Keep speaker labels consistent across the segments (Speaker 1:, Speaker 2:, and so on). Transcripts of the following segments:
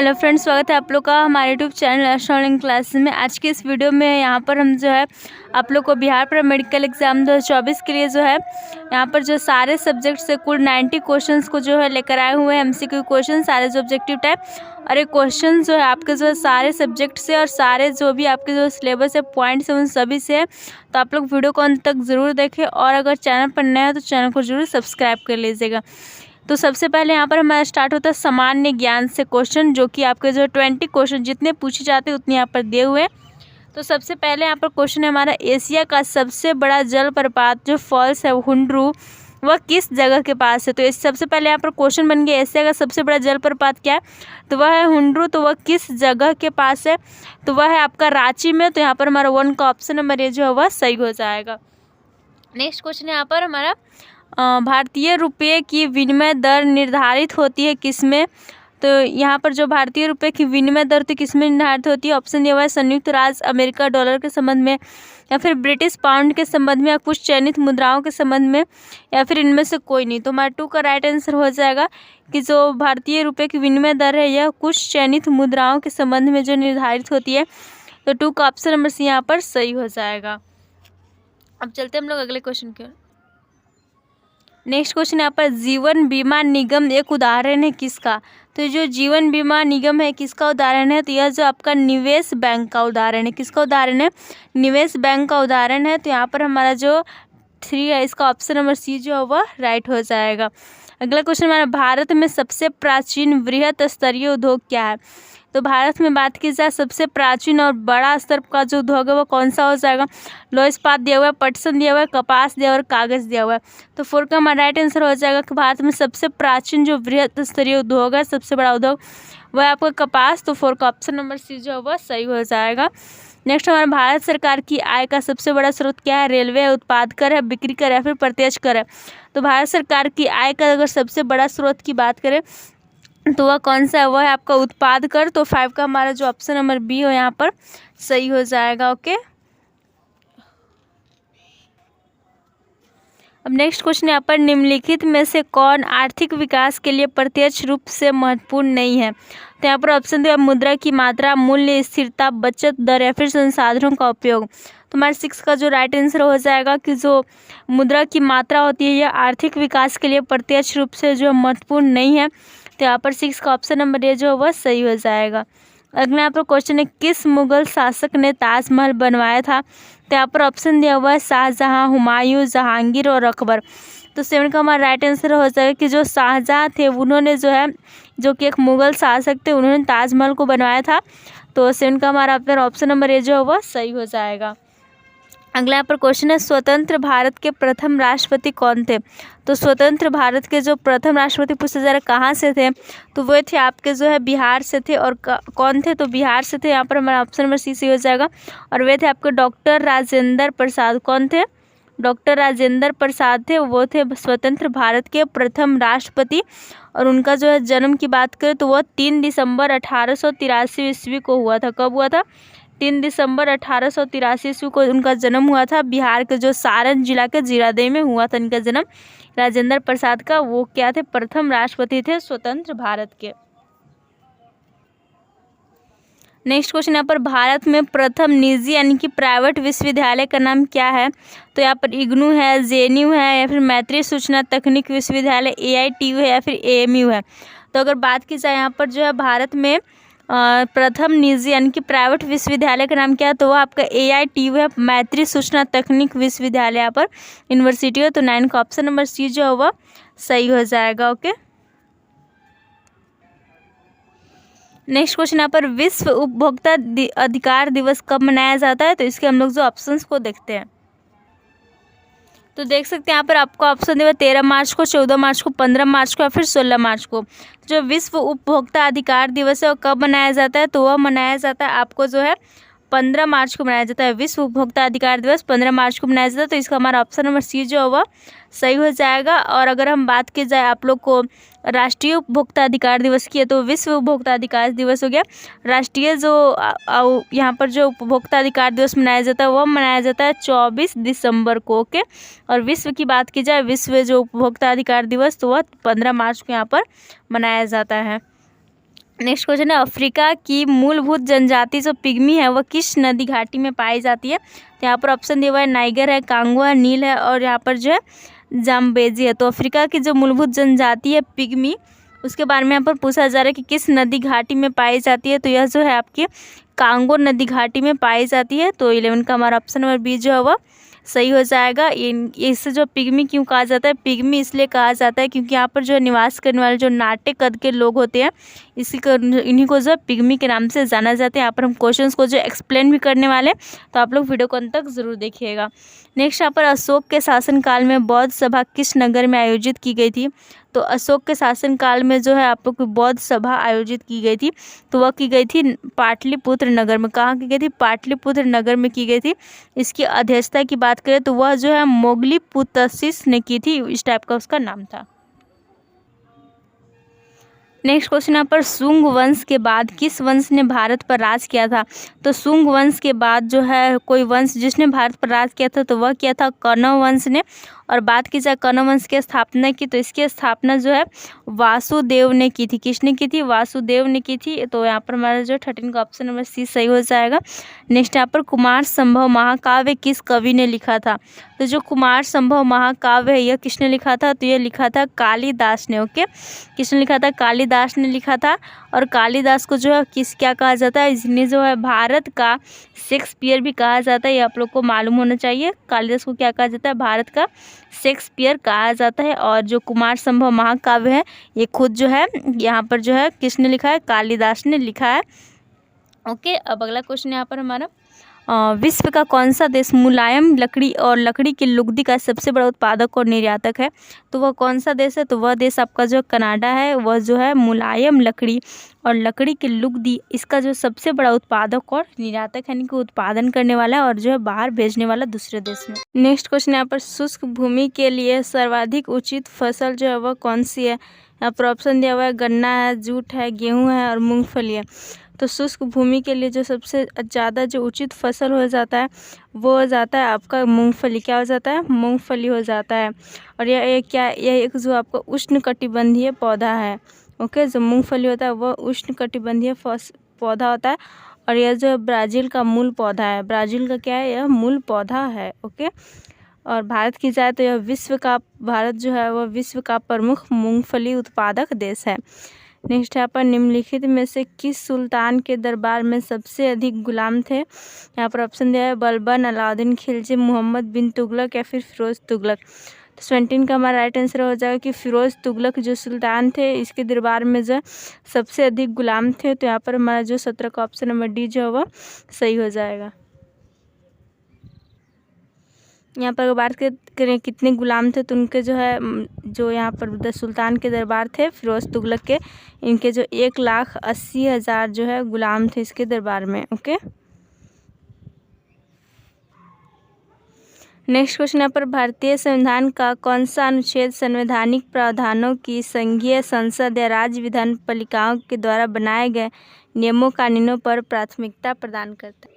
Speaker 1: Hello friends, स्वागत है आप लोग का हमारे यूट्यूब चैनल ऑनलाइन क्लासेस में। आज की इस वीडियो में यहाँ पर हम जो है आप लोग को बिहार पर मेडिकल एग्जाम 2024 के लिए जो है यहाँ पर जो सारे सब्जेक्ट से कुल 90 क्वेश्चंस को जो है लेकर आए हुए हैं। एमसीक्यू क्वेश्चन सारे जो ऑब्जेक्टिव टाइप और एक क्वेश्चन जो है आपके जो है सारे सब्जेक्ट से और सारे जो भी आपके जो सिलेबस है पॉइंट्स है उन सभी से है। तो आप लोग वीडियो को अंत तक ज़रूर देखें और अगर चैनल पर नया है तो चैनल को ज़रूर सब्सक्राइब कर लीजिएगा। तो सबसे पहले यहाँ पर हमारा स्टार्ट होता है सामान्य ज्ञान से क्वेश्चन, जो कि आपके जो 20 क्वेश्चन जितने पूछे जाते हैं उतने यहाँ पर दिए हुए हैं। तो सबसे पहले यहाँ पर क्वेश्चन है हमारा, एशिया का सबसे बड़ा जलप्रपात जो फॉल्स है हुंड्रू वह किस जगह के पास है। तो इस सबसे पहले यहाँ पर क्वेश्चन बन गया एशिया का सबसे बड़ा जलप्रपात क्या है, तो वह है हुंड्रू। तो वह किस जगह के पास है, तो वह है आपका रांची में। तो यहाँ पर हमारा 1 का ऑप्शन नंबर ए जो है वह सही हो जाएगा। नेक्स्ट क्वेश्चन यहाँ पर हमारा, भारतीय रुपये की विनिमय दर निर्धारित होती है किसमें। तो यहाँ पर जो भारतीय रुपये की विनिमय दर तो किसमें निर्धारित होती है, ऑप्शन दिया हुआ है संयुक्त राज्य अमेरिका डॉलर के संबंध में, या फिर ब्रिटिश पाउंड के संबंध में, या कुछ चयनित मुद्राओं के संबंध में, या फिर इनमें से कोई नहीं। तो हमारा 2 का राइट आंसर हो जाएगा कि जो भारतीय रुपये की विनिमय दर है यह कुछ चयनित मुद्राओं के संबंध में जो निर्धारित होती है। तो 2 का ऑप्शन नंबर सी यहाँ पर सही हो जाएगा। अब चलते हम लोग अगले क्वेश्चन की ओर। नेक्स्ट क्वेश्चन यहाँ पर, जीवन बीमा निगम एक उदाहरण है किसका। तो जो जीवन बीमा निगम है किसका उदाहरण है, तो यह जो आपका निवेश बैंक का उदाहरण है। किसका उदाहरण है, निवेश बैंक का उदाहरण है। तो यहाँ पर हमारा जो 3 है इसका ऑप्शन नंबर सी जो है वह राइट हो जाएगा। अगला क्वेश्चन हमारा, भारत में सबसे प्राचीन वृहत स्तरीय उद्योग क्या है। तो भारत में बात की जाए सबसे प्राचीन और बड़ा स्तर का जो उद्योग है वो कौन सा हो जाएगा, लोह इस्पात दिया हुआ है, पटसन दिया हुआ है, कपास दिया हुआ है और कागज़ दिया हुआ है। तो 4 का हमारा राइट आंसर हो जाएगा कि भारत में सबसे प्राचीन जो वृहत स्तरीय उद्योग है, सबसे बड़ा उद्योग वह आपका कपास। तो 4 का ऑप्शन नंबर सी जो है वह सही हो जाएगा। नेक्स्ट हमारा, भारत सरकार की आय का सबसे बड़ा स्रोत क्या है, रेलवे है, उत्पाद कर है, बिक्री कर है, फिर प्रत्यक्ष कर है। तो भारत सरकार की आय का अगर सबसे बड़ा स्रोत की बात करें तो वह कौन सा है, वह है आपका उत्पाद कर। तो 5 का हमारा जो ऑप्शन नंबर बी हो यहाँ पर सही हो जाएगा। ओके, अब नेक्स्ट क्वेश्चन यहाँ पर, निम्नलिखित में से कौन आर्थिक विकास के लिए प्रत्यक्ष रूप से महत्वपूर्ण नहीं है। तो यहाँ पर ऑप्शन दिया, मुद्रा की मात्रा, मूल्य स्थिरता, बचत दर, या फिर संसाधनों का उपयोग। तो हमारे 6 का जो राइट आंसर हो जाएगा कि जो मुद्रा की मात्रा होती है यह आर्थिक विकास के लिए प्रत्यक्ष रूप से जो महत्वपूर्ण नहीं है। तो यहाँ पर 6 का ऑप्शन नंबर ए जो है वह सही हो जाएगा। अगला यहाँ पर क्वेश्चन है, किस मुगल शासक ने ताजमहल बनवाया था। तो यहाँ पर ऑप्शन दिया हुआ है शाहजहां, हुमायूं, जहांगीर और अकबर। तो 7 का हमारा राइट आंसर हो जाएगा कि जो शाहजहां थे उन्होंने जो है, जो कि एक मुगल शासक थे, उन्होंने ताजमहल को बनवाया था। तो 7 का हमारा ऑप्शन नंबर ए जो है वह सही हो जाएगा। अगला यहाँ पर क्वेश्चन है, स्वतंत्र भारत के प्रथम राष्ट्रपति कौन थे। तो स्वतंत्र भारत के जो प्रथम राष्ट्रपति पूछा जा रहा है कहाँ से थे, तो वो थे आपके जो है बिहार से थे। और कौन थे, तो बिहार से थे। यहाँ पर हमारा ऑप्शन नंबर सी हो जाएगा। और वे थे आपके डॉक्टर राजेंद्र प्रसाद। कौन थे, डॉक्टर राजेंद्र प्रसाद थे, वो थे स्वतंत्र भारत के प्रथम राष्ट्रपति। और उनका जो है जन्म की बात करें तो वह 3 दिसंबर 1883 ईस्वी को हुआ था। कब हुआ था, 3 दिसंबर 1883 ईस्वी को उनका जन्म हुआ था। बिहार के जो सारण जिला के जीरादेई में हुआ था इनका जन्म, राजेंद्र प्रसाद का। वो क्या थे, प्रथम राष्ट्रपति थे स्वतंत्र भारत के। नेक्स्ट क्वेश्चन यहाँ पर, भारत में प्रथम निजी यानी कि प्राइवेट विश्वविद्यालय का नाम क्या है। तो यहाँ पर इग्नू है, जेएनयू है, या फिर मैत्री सूचना तकनीक विश्वविद्यालय, एआईटीयू है, या फिर एएमयू है। तो अगर बात की जाए यहाँ पर जो है भारत में प्रथम निजी यानी कि प्राइवेट विश्वविद्यालय का नाम क्या है, तो वो आपका एआईटीयू है, मैत्री सूचना तकनीक विश्वविद्यालय यहाँ पर यूनिवर्सिटी है। तो 9 का ऑप्शन नंबर सी जो है वह सही हो जाएगा। ओके, नेक्स्ट क्वेश्चन यहाँ पर, विश्व उपभोक्ता अधिकार दिवस कब मनाया जाता है। तो इसके हम लोग जो ऑप्शंस को देखते हैं तो देख सकते हैं यहाँ पर आपको ऑप्शन दिया 13 मार्च को, 14 मार्च को, 15 मार्च को, या फिर 16 मार्च को। जो विश्व उपभोक्ता अधिकार दिवस है वो कब मनाया जाता है, तो वह मनाया जाता है आपको जो है 15 मार्च को मनाया जाता है। विश्व उपभोक्ता अधिकार दिवस 15 मार्च को मनाया जाता है। तो इसका हमारा ऑप्शन नंबर सी जो है वह सही हो जाएगा। और अगर हम बात की जाए आप लोग को राष्ट्रीय उपभोक्ता अधिकार दिवस की है, तो विश्व उपभोक्ता अधिकार दिवस हो गया। राष्ट्रीय जो यहाँ पर जो उपभोक्ता अधिकार दिवस मनाया जाता है वह मनाया जाता है 24 दिसंबर को। ओके, और विश्व की बात की जाए, विश्व जो उपभोक्ता अधिकार दिवस तो वह 15 मार्च को यहाँ पर मनाया जाता है। नेक्स्ट क्वेश्चन है, अफ्रीका की मूलभूत जनजाति जो पिग्मी है वह किस नदी घाटी में पाई जाती है? तो यहाँ पर ऑप्शन दिया हुआ है, नाइगर है, कांगो है, नील है और यहाँ पर जो है जाम्बेजी है। तो अफ्रीका की जो मूलभूत जनजाति है पिग्मी, उसके बारे में यहाँ पर पूछा जा रहा है कि किस नदी घाटी में पाई जाती है। तो यह जो है आपकी कांगो नदी घाटी में पाई जाती है। तो 11 का हमारा ऑप्शन नंबर बी जो है वह सही हो जाएगा। इससे जो पिग्मी क्यों कहा जाता है, पिग्मी इसलिए कहा जाता है क्योंकि यहाँ पर जो निवास करने वाले जो नाटे कद के लोग होते हैं इन्हीं को जो पिग्मी के नाम से जाना जाता है। यहाँ पर हम क्वेश्चंस को जो एक्सप्लेन भी करने वाले हैं, तो आप लोग वीडियो को अंत तक जरूर देखिएगा। नेक्स्ट यहाँ पर अशोक के शासनकाल में बौद्ध सभा किस नगर में आयोजित की गई थी? तो अशोक के शासनकाल में जो है आप लोग की बौद्ध सभा आयोजित की गई थी, तो वह की गई थी पाटलिपुत्र नगर में। कहाँ की गई थी? पाटलिपुत्र नगर में की गई थी। इसकी अध्यक्षता की बात करें तो वह जो है मोगलीपुतसिस ने की थी, इस टाइप का उसका नाम था। नेक्स्ट क्वेश्चन यहाँ पर, सुंग वंश के बाद किस वंश ने भारत पर राज किया था? तो सुंग वंश के बाद जो है कोई वंश जिसने भारत पर राज किया था तो वह किया था कण्व वंश ने। और बात की जाए कण्व वंश की स्थापना की, तो इसकी स्थापना जो है वासुदेव ने की थी। किसने की थी? वासुदेव ने की थी। तो यहाँ पर हमारा जो 13 का ऑप्शन नंबर सी सही हो जाएगा। नेक्स्ट यहाँ पर, कुमार संभव महाकाव्य किस कवि ने लिखा था? तो जो कुमार संभव महाकाव्य है यह किसने लिखा था? तो यह लिखा था कालिदास ने। ओके, किसने लिखा था? कालिदास ने लिखा था। और कालिदास को जो है क्या कहा जाता है? इसने जो है भारत का शेक्सपियर भी कहा जाता है, ये आप लोग को मालूम होना चाहिए। कालिदास को क्या कहा जाता है? भारत का शेक्सपियर कहा जाता है। और जो कुमार संभव महाकाव्य है ये खुद जो है यहाँ पर जो है किसने लिखा है? कालिदास ने लिखा है। ओके, अब अगला क्वेश्चन यहाँ पर हमारा, विश्व का कौन सा देश मुलायम लकड़ी और लकड़ी की लुगदी का सबसे बड़ा उत्पादक और निर्यातक है? तो वह कौन सा देश है? तो वह देश आपका जो कनाडा है, वह जो है मुलायम लकड़ी और लकड़ी की लुगदी इसका जो सबसे बड़ा उत्पादक और निर्यातक यानी कि उत्पादन करने वाला है और जो है बाहर भेजने वाला दूसरे देश में। नेक्स्ट क्वेश्चन यहाँ पर, शुष्क भूमि के लिए सर्वाधिक उचित फसल जो है वह कौन सी है? यहाँ पर ऑप्शन दिया हुआ है, गन्ना है, जूट है, गेहूँ है और मूँगफली है। तो शुष्क भूमि के लिए जो सबसे ज़्यादा जो उचित फसल हो जाता है वो हो जाता है आपका मूंगफली। क्या हो जाता है? मूंगफली हो जाता है। और यह एक जो आपका उष्णकटिबंधीय पौधा है। ओके, जो मूंगफली होता है वह उष्णकटिबंधीय पौधा होता है। और यह जो ब्राज़ील का मूल पौधा है। ब्राज़ील का क्या है? यह मूल पौधा है। ओके, और भारत की जाए तो यह भारत जो है वह विश्व का प्रमुख मूंगफली उत्पादक देश है। नेक्स्ट यहाँ पर, निम्नलिखित में से किस सुल्तान के दरबार में सबसे अधिक गुलाम थे? यहाँ पर ऑप्शन दिया है, बलबन, अलाउद्दीन खिलजी, मोहम्मद बिन तुगलक या फिर फिरोज तुगलक। तो 17 का हमारा राइट आंसर हो जाएगा कि फिरोज तुगलक जो सुल्तान थे इसके दरबार में जो सबसे अधिक गुलाम थे। तो यहाँ पर हमारा जो 17 का ऑप्शन नंबर डी जो है वह सही हो जाएगा। यहाँ पर बात करें कितने गुलाम थे, तो उनके जो है जो यहाँ पर सुल्तान के दरबार थे फिरोज तुगलक के, इनके जो 1,80,000 जो है गुलाम थे इसके दरबार में। ओके, नेक्स्ट क्वेश्चन यहाँ पर, भारतीय संविधान का कौन सा अनुच्छेद संवैधानिक प्रावधानों की संघीय संसद या राज्य विधान पालिकाओं के द्वारा बनाए गए नियमों कानूनों पर प्राथमिकता प्रदान करता है?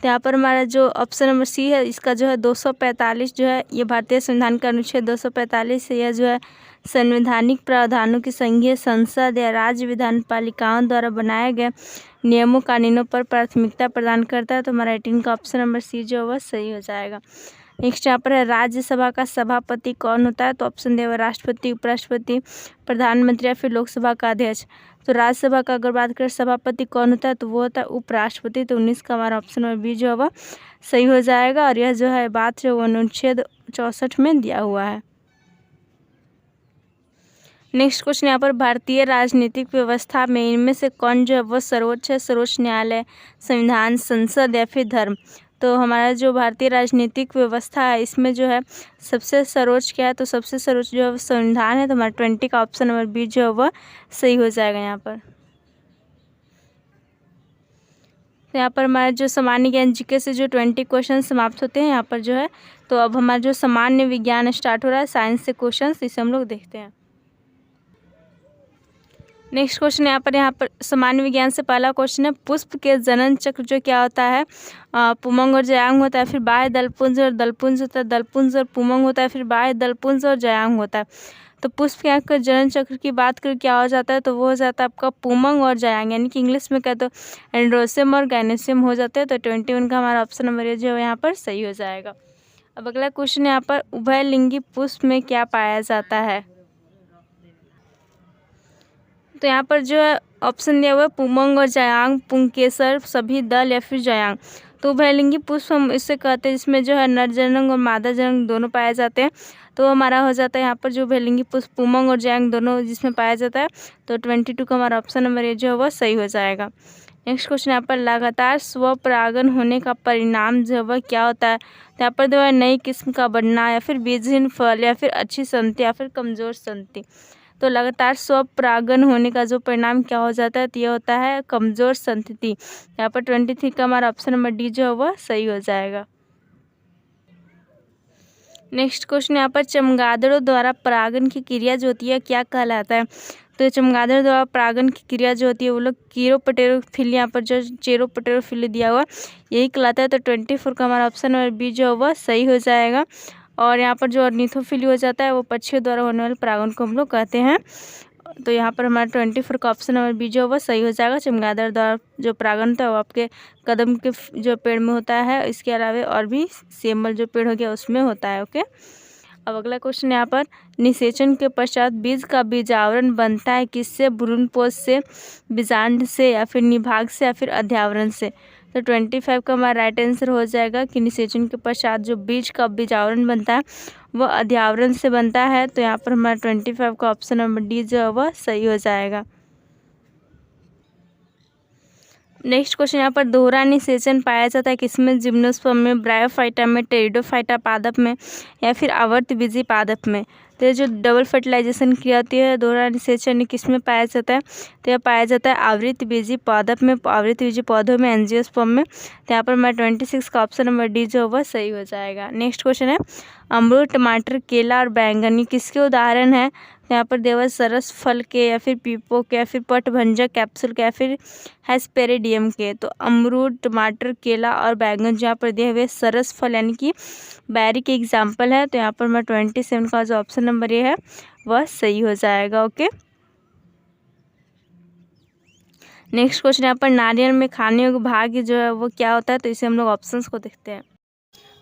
Speaker 1: तो यहाँ पर हमारा जो ऑप्शन नंबर सी है इसका जो है 245 जो है ये भारतीय संविधान का अनुच्छेद 245 है। यह जो है संवैधानिक प्रावधानों की संघीय संसद या राज्य विधान पालिकाओं द्वारा बनाए गए नियमों कानूनों पर प्राथमिकता प्रदान करता है। तो हमारा 18 का ऑप्शन नंबर सी जो है वह सही हो जाएगा। नेक्स्ट यहाँ पर है, राज्यसभा का सभापति कौन होता है? तो ऑप्शन दिया हुआ राष्ट्रपति, उपराष्ट्रपति, प्रधानमंत्री या फिर लोकसभा का अध्यक्ष। तो राज्यसभा का अगर बात करें सभापति कौन होता है तो वो होता है उपराष्ट्रपति। तो 19 का हमारा ऑप्शन नंबर बी जो है वह सही हो जाएगा। और यह जो है बात जो अनुच्छेद 64 में दिया हुआ है। नेक्स्ट क्वेश्चन यहाँ पर, भारतीय राजनीतिक व्यवस्था में इनमें से कौन जो है वह सर्वोच्च है? सर्वोच्च न्यायालय, संविधान, संसद या फिर धर्म। तो हमारा जो भारतीय राजनीतिक व्यवस्था है इसमें जो है सबसे सर्वोच्च क्या है? तो सबसे सर्वोच्च जो है संविधान है। तो हमारा 20 का ऑप्शन नंबर बी जो है वह सही हो जाएगा यहाँ पर। तो यहाँ पर हमारा जो सामान्य ज्ञान जीके से जो 20 क्वेश्चन समाप्त होते हैं यहाँ पर जो है। तो अब हमारा जो सामान्य विज्ञान स्टार्ट हो रहा है, साइंस से क्वेश्चन, इसे हम लोग देखते हैं। नेक्स्ट क्वेश्चन यहाँ पर सामान्य विज्ञान से पहला क्वेश्चन है, पुष्प के जनन चक्र जो क्या होता है? पुमंग और जयांग होता है, फिर बाह्य दलपुंज और दलपुंज होता है, दलपुंज और पुमंग होता है, फिर बाह्य दलपुंज और जयांग होता है। तो पुष्प के का जनन चक्र की बात करें क्या हो जाता है, तो वो हो जाता है आपका पुमंग और जायांग, यानी कि इंग्लिश में कहते हो एंड्रोसियम और गायनेसियम हो जाते हैं। तो 21 का हमारा ऑप्शन नंबर ए जो है यहाँ पर सही हो जाएगा। अब अगला क्वेश्चन यहाँ पर उभयलिंगी पुष्प में क्या पाया जाता है, तो यहाँ पर जो है ऑप्शन दिया हुआ है पुमंग और जायांग, पुंकेसर, सभी दल या फिर जायांग। तो उभयलिंगी पुष्प हम इससे कहते हैं जिसमें जो है नर जनन और मादा जनन दोनों पाए जाते हैं। तो हमारा हो जाता है यहाँ पर जो उभयलिंगी पुष्प पुमंग और जायांग दोनों जिसमें पाया जाता है। तो 22 का हमारा ऑप्शन नंबर ए जो है वह सही हो जाएगा। नेक्स्ट क्वेश्चन यहाँ पर लगातार स्वपरागन होने का परिणाम जो है वह क्या होता है, तो यहाँ पर जो है नई किस्म का बनना या फिर बीजहीन फल या फिर अच्छी संतति या फिर कमजोर संतति। तो लगातार स्वपरागन होने का जो परिणाम क्या हो जाता है, तो ये होता है कमजोर संतति। यहाँ पर 23 का हमारा ऑप्शन नंबर डी जो है वह सही हो जाएगा। नेक्स्ट क्वेश्चन यहाँ पर चमगादड़ों द्वारा परागन की क्रिया जो होती है क्या कहलाता है, तो चमगादड़ द्वारा परागन की क्रिया जो होती है वो लोग कीरोपटेरोफिली, यहाँ पर जो चेरोपटेरोफिली दिया हुआ यही कहलाता है। तो 24 का हमारा ऑप्शन नंबर बी जो है वह सही हो जाएगा। और यहाँ पर जो ऑर्निथोफिली हो जाता है वो पक्षियों द्वारा होने वाले परागन को हम लोग कहते हैं। तो यहाँ पर हमारा 24 का ऑप्शन नंबर बी जो है वह सही हो जाएगा। चमगादड़ द्वारा जो परागन होता है वो आपके कदम के जो पेड़ में होता है, इसके अलावा और भी सेमल जो पेड़ हो गया उसमें होता है। ओके, अब अगला क्वेश्चन यहाँ पर निषेचन के पश्चात बीज का बीजावरण बनता है किससे, भ्रूणपोष से, बीजांड से या फिर निभाग से या फिर अध्यावरण से। तो 25 का हमारा राइट आंसर हो जाएगा कि निषेचन के पश्चात जो बीज का बीजावरण बनता है वह अध्यावरण से बनता है। तो यहाँ पर हमारा 25 का ऑप्शन नंबर डी जो है वह सही हो जाएगा। नेक्स्ट क्वेश्चन यहाँ पर दोहरा निषेचन पाया जाता है किसमें, जिम्नोस्पर्म में, ब्रायोफाइटा में, टेरिडोफाइटा पादप में या फिर आवर्तबीजी पादप में। तो ये जो डबल फर्टिलाइजेशन क्रिया होती है दोहरा निषेचन किसमें पाया जाता है, तो यह पाया जाता है आवृतबीजी पादप में, आवृतबीजी पौधों में, एंजियोस्पर्म में। तो यहाँ पर हमारा 26 का ऑप्शन नंबर डी जो वह सही हो जाएगा। नेक्स्ट क्वेश्चन है अमरूद, टमाटर, केला और बैंगन किसके उदाहरण है, तो यहाँ पर देवा सरस फल के या फिर पीपो के या फिर पटभंजक कैप्सूल के या फिर हेस्पेरिडियम के। तो अमरूद, टमाटर, केला और बैंगन जहाँ पर दिए हुए सरस फल यानी कि बैरी के एग्जाम्पल है। तो यहाँ पर हमारा 27 का जो ऑप्शन नंबर ये है वह सही हो जाएगा। ओके, नेक्स्ट क्वेश्चन यहाँ पर नारियल में खाने योग्य भाग जो है वो क्या होता है, तो इसे हम लोग ऑप्शंस को देखते हैं।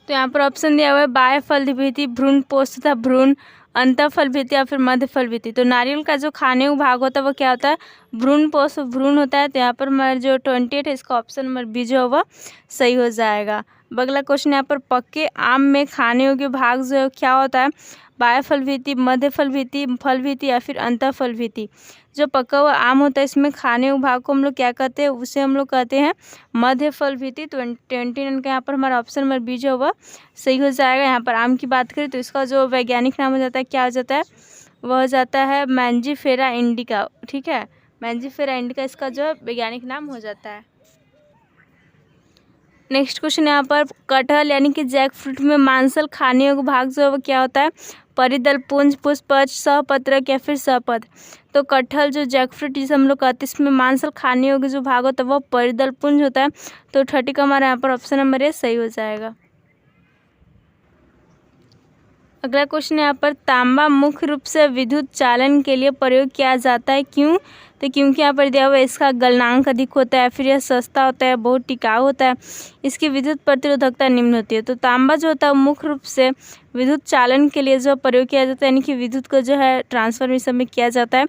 Speaker 1: तो यहाँ पर ऑप्शन दिया हुआ है बाह्य फल भित्ति, भ्रूण पोष तथा भ्रूण, अंतः फल भित्ति या फिर मध्य फल भित्ति। तो नारियल का जो खाने योग्य भाग होता है वो क्या होता है, भ्रूण पोष भ्रूण होता है। तो यहाँ पर हमारा जो 28 है इसका ऑप्शन नंबर बी जो है वह सही हो जाएगा। अगला क्वेश्चन यहाँ पर पक्के आम में खाने योग्य भाग जो है क्या होता है, बाह्य फल भित्ति, मध्य फल भित्ति या फिर अंतः फल भित्ति। जो पका हुआ आम होता है इसमें खाने योग्य भाग को हम लोग क्या कहते हैं, उसे हम लोग कहते हैं मध्य फल भित्ति। 29 का यहाँ पर हमारा ऑप्शन नंबर बी जो वह सही हो जाएगा। यहाँ पर आम की बात करें तो इसका जो वैज्ञानिक नाम हो जाता है क्या हो जाता है, वह हो जाता है मैंजीफेरा इंडिका। ठीक है, मैंजीफेरा इंडिका इसका जो वैज्ञानिक नाम हो जाता है। नेक्स्ट क्वेश्चन यहाँ पर कटहल यानी कि जैक फ्रूट में मांसल खाने योग्य भाग जो है वो क्या होता है, परिदल, पुंज, पुष्पज, सहपत्रक या फिर सहपत्र। तो कटहल जो जैक फ्रूट जिसे हम लोग कहते हैं इसमें मांसल खाने योग्य जो भाग होता है वो परिदल पुंज होता है। तो 30 का हमारा यहाँ पर ऑप्शन नंबर ए सही हो जाएगा। अगला क्वेश्चन यहाँ पर तांबा मुख्य रूप से विद्युत चालन के लिए प्रयोग किया जाता है, क्यों, तो क्योंकि यहाँ पर दिया हुआ इसका गलनांक अधिक होता है, फिर यह सस्ता होता है, बहुत टिकाऊ होता है, इसकी विद्युत प्रतिरोधकता निम्न होती है। तो तांबा जो होता है मुख्य रूप से विद्युत चालन के लिए जो प्रयोग किया जाता है यानी कि विद्युत को जो है ट्रांसफॉर्मेशन में किया जाता है।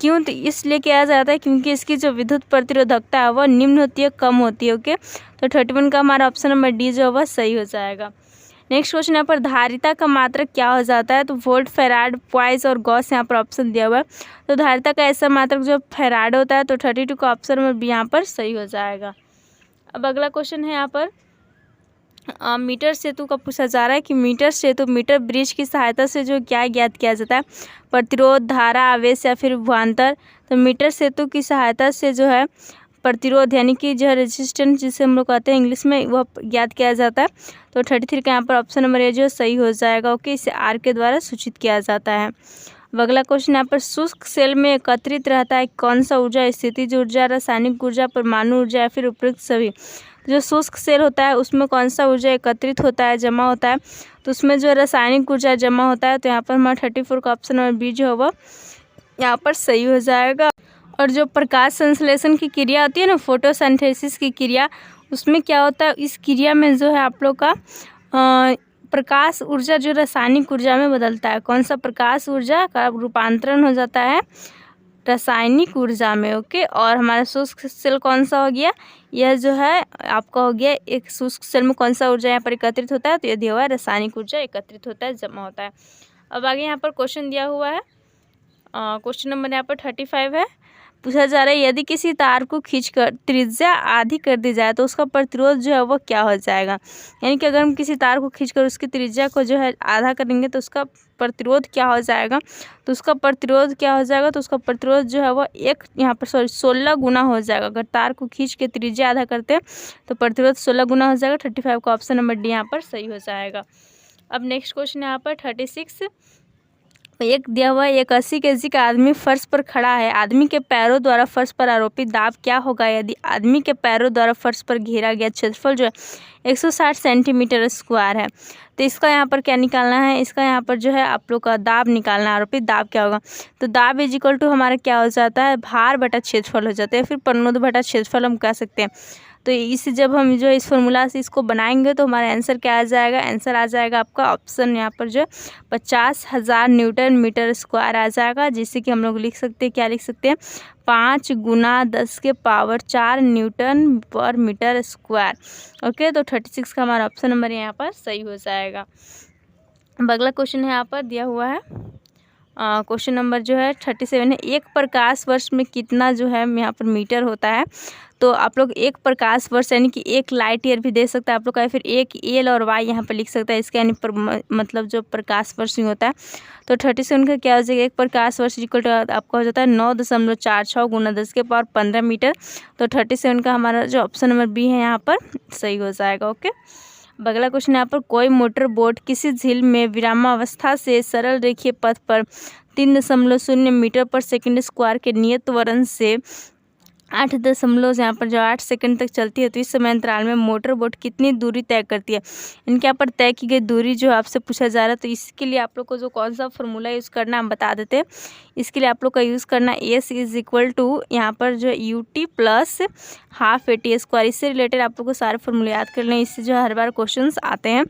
Speaker 1: क्यों, तो इसलिए किया जाता है क्योंकि इसकी जो विद्युत प्रतिरोधकता है वह निम्न होती है, कम होती है। ओके, तो 31 का हमारा ऑप्शन नंबर डी जो है वह सही हो जाएगा। नेक्स्ट क्वेश्चन यहाँ पर धारिता का मात्रक क्या हो जाता है, तो वोल्ट, फैराड, पॉइस और गॉस यहाँ पर ऑप्शन दिया हुआ है। तो धारिता का ऐसा मात्रक जो फैराड होता है। तो 32 का ऑप्शन नंबर बी यहाँ पर सही हो जाएगा। अब अगला क्वेश्चन है यहाँ पर मीटर सेतु का पूछा जा रहा है कि मीटर सेतु मीटर ब्रिज की सहायता से जो क्या ज्ञात किया जाता है, प्रतिरोध, धारा, आवेश या फिर विभवांतर। तो मीटर सेतु की सहायता से जो है प्रतिरोध यानी कि जो है रेजिस्टेंस जिसे हम लोग कहते हैं इंग्लिश में वह ज्ञात किया जाता है। तो 33 का यहाँ पर ऑप्शन नंबर ए जो सही हो जाएगा। ओके, इसे आर के द्वारा सूचित किया जाता है। अब अगला क्वेश्चन यहाँ पर शुष्क सेल में एकत्रित रहता है कौन सा ऊर्जा, स्थितिज ऊर्जा, रासायनिक ऊर्जा, परमाणु ऊर्जा या फिर उपयुक्त सभी। जो शुष्क सेल होता है उसमें कौन सा ऊर्जा एकत्रित होता है, जमा होता है, तो उसमें जो रासायनिक ऊर्जा जमा होता है। तो यहाँ पर हमारा 34 का ऑप्शन नंबर बी जो होगा यहाँ पर सही हो जाएगा। और जो प्रकाश संश्लेषण की क्रिया होती है ना, फोटोसिंथेसिस की क्रिया, उसमें क्या होता है, इस क्रिया में जो है आप लोग का प्रकाश ऊर्जा जो रासायनिक ऊर्जा में बदलता है। कौन सा प्रकाश ऊर्जा का रूपांतरण हो जाता है रासायनिक ऊर्जा में। ओके, और हमारा शुष्क सेल कौन सा हो गया, यह जो है आपका हो गया एक शुष्क सेल में कौन सा ऊर्जा यहाँ पर एकत्रित होता है, तो यह दिया हुआ है रासायनिक ऊर्जा एकत्रित होता है, जमा होता है। अब आगे यहाँ पर क्वेश्चन दिया हुआ है, क्वेश्चन नंबर यहाँ पर 35 है। पूछा जा रहा है यदि किसी तार को खींचकर त्रिज्या आधी कर दी जाए तो उसका प्रतिरोध जो है वो क्या हो जाएगा। यानी कि अगर हम किसी तार को खींचकर उसकी त्रिज्या को जो है आधा करेंगे तो उसका प्रतिरोध क्या हो जाएगा। तो उसका प्रतिरोध क्या हो जाएगा, तो उसका प्रतिरोध जो है वो यहाँ पर 16 गुना हो जाएगा। अगर तार को खींच के त्रिज्या आधा करते हैं तो प्रतिरोध 16 गुना हो जाएगा। 35 का ऑप्शन नंबर डी यहाँ पर सही हो जाएगा। अब नेक्स्ट क्वेश्चन यहाँ पर 36, एक दिया हुआ 81 kg का आदमी फर्श पर खड़ा है। आदमी के पैरों द्वारा फर्श पर आरोपित दाब क्या होगा यदि आदमी के पैरों द्वारा फर्श पर घेरा गया क्षेत्रफल जो है 160 सेंटीमीटर स्क्वायर है। तो इसका यहाँ पर क्या निकालना है, इसका यहाँ पर जो है आप लोग का दाब निकालना है। आरोपित दाब क्या होगा, तो दाब इज इक्वल टू हमारा क्या हो जाता है, भार बटा क्षेत्रफल हो जाता है, फिर प्रणोद बटा क्षेत्रफल हम कह सकते हैं। तो इस जब हम जो इस फॉर्मूला से इसको बनाएंगे तो हमारा आंसर क्या आ जाएगा, आंसर आ जाएगा आपका ऑप्शन यहाँ पर जो 50,000 न्यूटन मीटर स्क्वायर आ जाएगा। जिससे कि हम लोग लिख सकते हैं, क्या लिख सकते हैं, 5 गुना 10 के पावर 4 न्यूटन पर मीटर स्क्वायर। ओके, तो 36 का हमारा ऑप्शन नंबर यहाँ पर सही हो जाएगा। अगला क्वेश्चन यहाँ पर दिया हुआ है, क्वेश्चन नंबर जो है 37 है। एक प्रकाश वर्ष में कितना जो है यहाँ पर मीटर होता है। तो आप लोग एक प्रकाश वर्ष यानी कि एक लाइट ईयर भी दे सकते हैं आप लोग का, फिर एक एल और वाई यहाँ पर लिख सकता है। इसके यानी मतलब जो प्रकाश वर्ष में होता है। तो 37 का क्या हो जाएगा, एक प्रकाश वर्ष इक्वल टू आपका हो जाता है 9.46 गुना 10 के पावर 15 मीटर। तो 37 का हमारा जो ऑप्शन नंबर बी है यहाँ पर सही हो जाएगा। ओके, अगला क्वेश्चन यहाँ पर कोई मोटर बोट किसी झील में विरामावस्था से सरल रेखीय पथ पर 3.0 मीटर पर सेकंड स्क्वायर के नियत त्वरण से 8 सेकंड तक चलती है। तो इस समय अंतराल में मोटर बोट कितनी दूरी तय करती है। इनके यहाँ पर तय की गई दूरी जो आपसे पूछा जा रहा है। तो इसके लिए आप लोग को जो कौन सा फॉर्मूला यूज़ करना हम बता देते हैं। इसके लिए आप लोग का यूज़ करना एस इज इक्वल टू यहाँ पर जो UT plus half AT square. इससे रिलेटेड आप लोग को सारे फॉर्मूले याद कर लें, इससे जो हर बार क्वेश्चन आते हैं।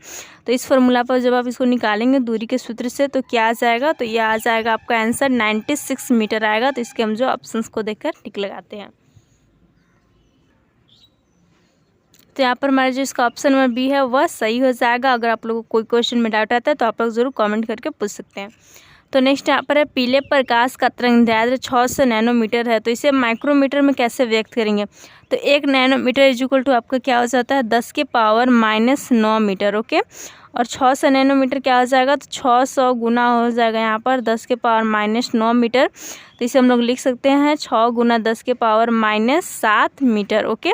Speaker 1: तो इस फॉर्मूला पर जब आप इसको निकालेंगे दूरी के सूत्र से तो क्या आ जाएगा, तो यह आ जाएगा आपका आंसर 96 मीटर आएगा। तो इसके हम जो ऑप्शंस को देखकर टिक लगाते हैं। तो यहाँ पर हमारा जो इसका ऑप्शन नंबर बी है वह सही हो जाएगा। अगर आप लोगों को कोई क्वेश्चन में डाउट आता है तो आप लोग जरूर कमेंट करके पूछ सकते हैं। तो नेक्स्ट यहाँ पर है पीले प्रकाश का तरंगदैर्घ्य 600 नैनोमीटर है। तो इसे माइक्रोमीटर में कैसे व्यक्त करेंगे। तो 1 नैनोमीटर इज इक्वल टू आपका क्या हो जाता है 10 के पावर -9 मीटर। ओके, और 600 नैनोमीटर क्या हो जाएगा, तो 600 गुना हो जाएगा यहाँ पर 10 के पावर -9 मीटर। तो इसे हम लोग लिख सकते हैं 6 गुना 10 के पावर -7 मीटर। ओके,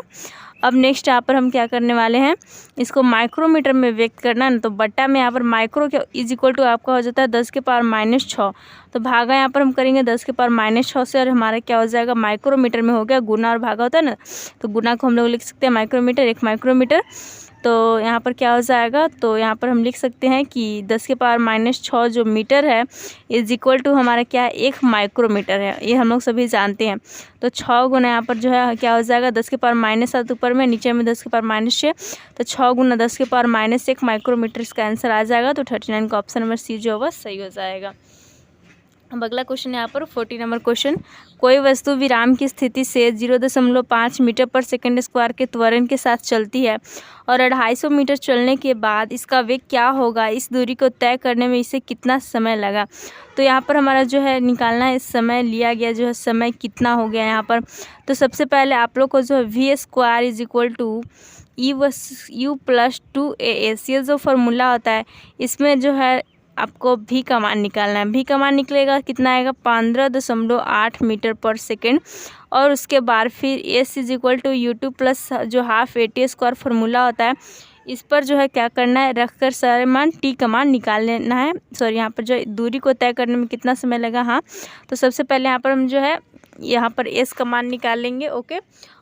Speaker 1: अब नेक्स्ट यहाँ पर हम क्या करने वाले हैं, इसको माइक्रोमीटर में व्यक्त करना है। तो बट्टा में यहाँ पर माइक्रो क्या इज इक्वल टू आपका हो जाता है 10 के पावर -6। तो भागा यहाँ पर हम करेंगे 10 के पावर -6 से, और हमारा क्या हो जाएगा माइक्रोमीटर में हो गया, गुना और भागा होता है ना, तो गुना को हम लोग लिख सकते हैं माइक्रोमीटर, 1 माइक्रोमीटर। तो यहाँ पर क्या हो जाएगा, तो यहाँ पर हम लिख सकते हैं कि 10 के पावर -6 जो मीटर है इज इक्वल टू हमारा क्या 1 माइक्रोमीटर है। ये हम लोग सभी जानते हैं। तो 6 गुना यहाँ पर जो है क्या हो जाएगा 10 के पावर -7 ऊपर में, नीचे में 10 के पावर -6। तो 6 गुना 10 के पावर -1 माइक्रोमीटर इसका आंसर आ जाएगा। तो 39 का ऑप्शन नंबर सी जो होगा सही हो जाएगा। अब अगला क्वेश्चन यहाँ पर 40 नंबर क्वेश्चन, कोई वस्तु विराम की स्थिति से 0.5 मीटर पर सेकंड स्क्वायर के त्वरण के साथ चलती है और 250 मीटर चलने के बाद इसका वेग क्या होगा। इस दूरी को तय करने में इसे कितना समय लगा। तो यहाँ पर हमारा जो है निकालना है, समय लिया गया जो है समय कितना हो गया यहाँ पर। तो सबसे पहले आप लोग को जो है v square is equal to u plus 2as ये जो फार्मूला होता है इसमें जो है आपको भी का मान निकालना है। भी का मान निकलेगा कितना आएगा 15.8 मीटर पर सेकेंड। और उसके बाद फिर S is equal to U2 plus जो हाफ AT स्क्वायर फार्मूला होता है इस पर जो है क्या करना है, रख कर सारे मान टी का मान निकाल लेना है। सॉरी, यहाँ पर जो दूरी को तय करने में कितना समय लगा, हाँ। तो सबसे पहले यहाँ पर हम जो है यहाँ पर एस का मान निकाल लेंगे, ओके।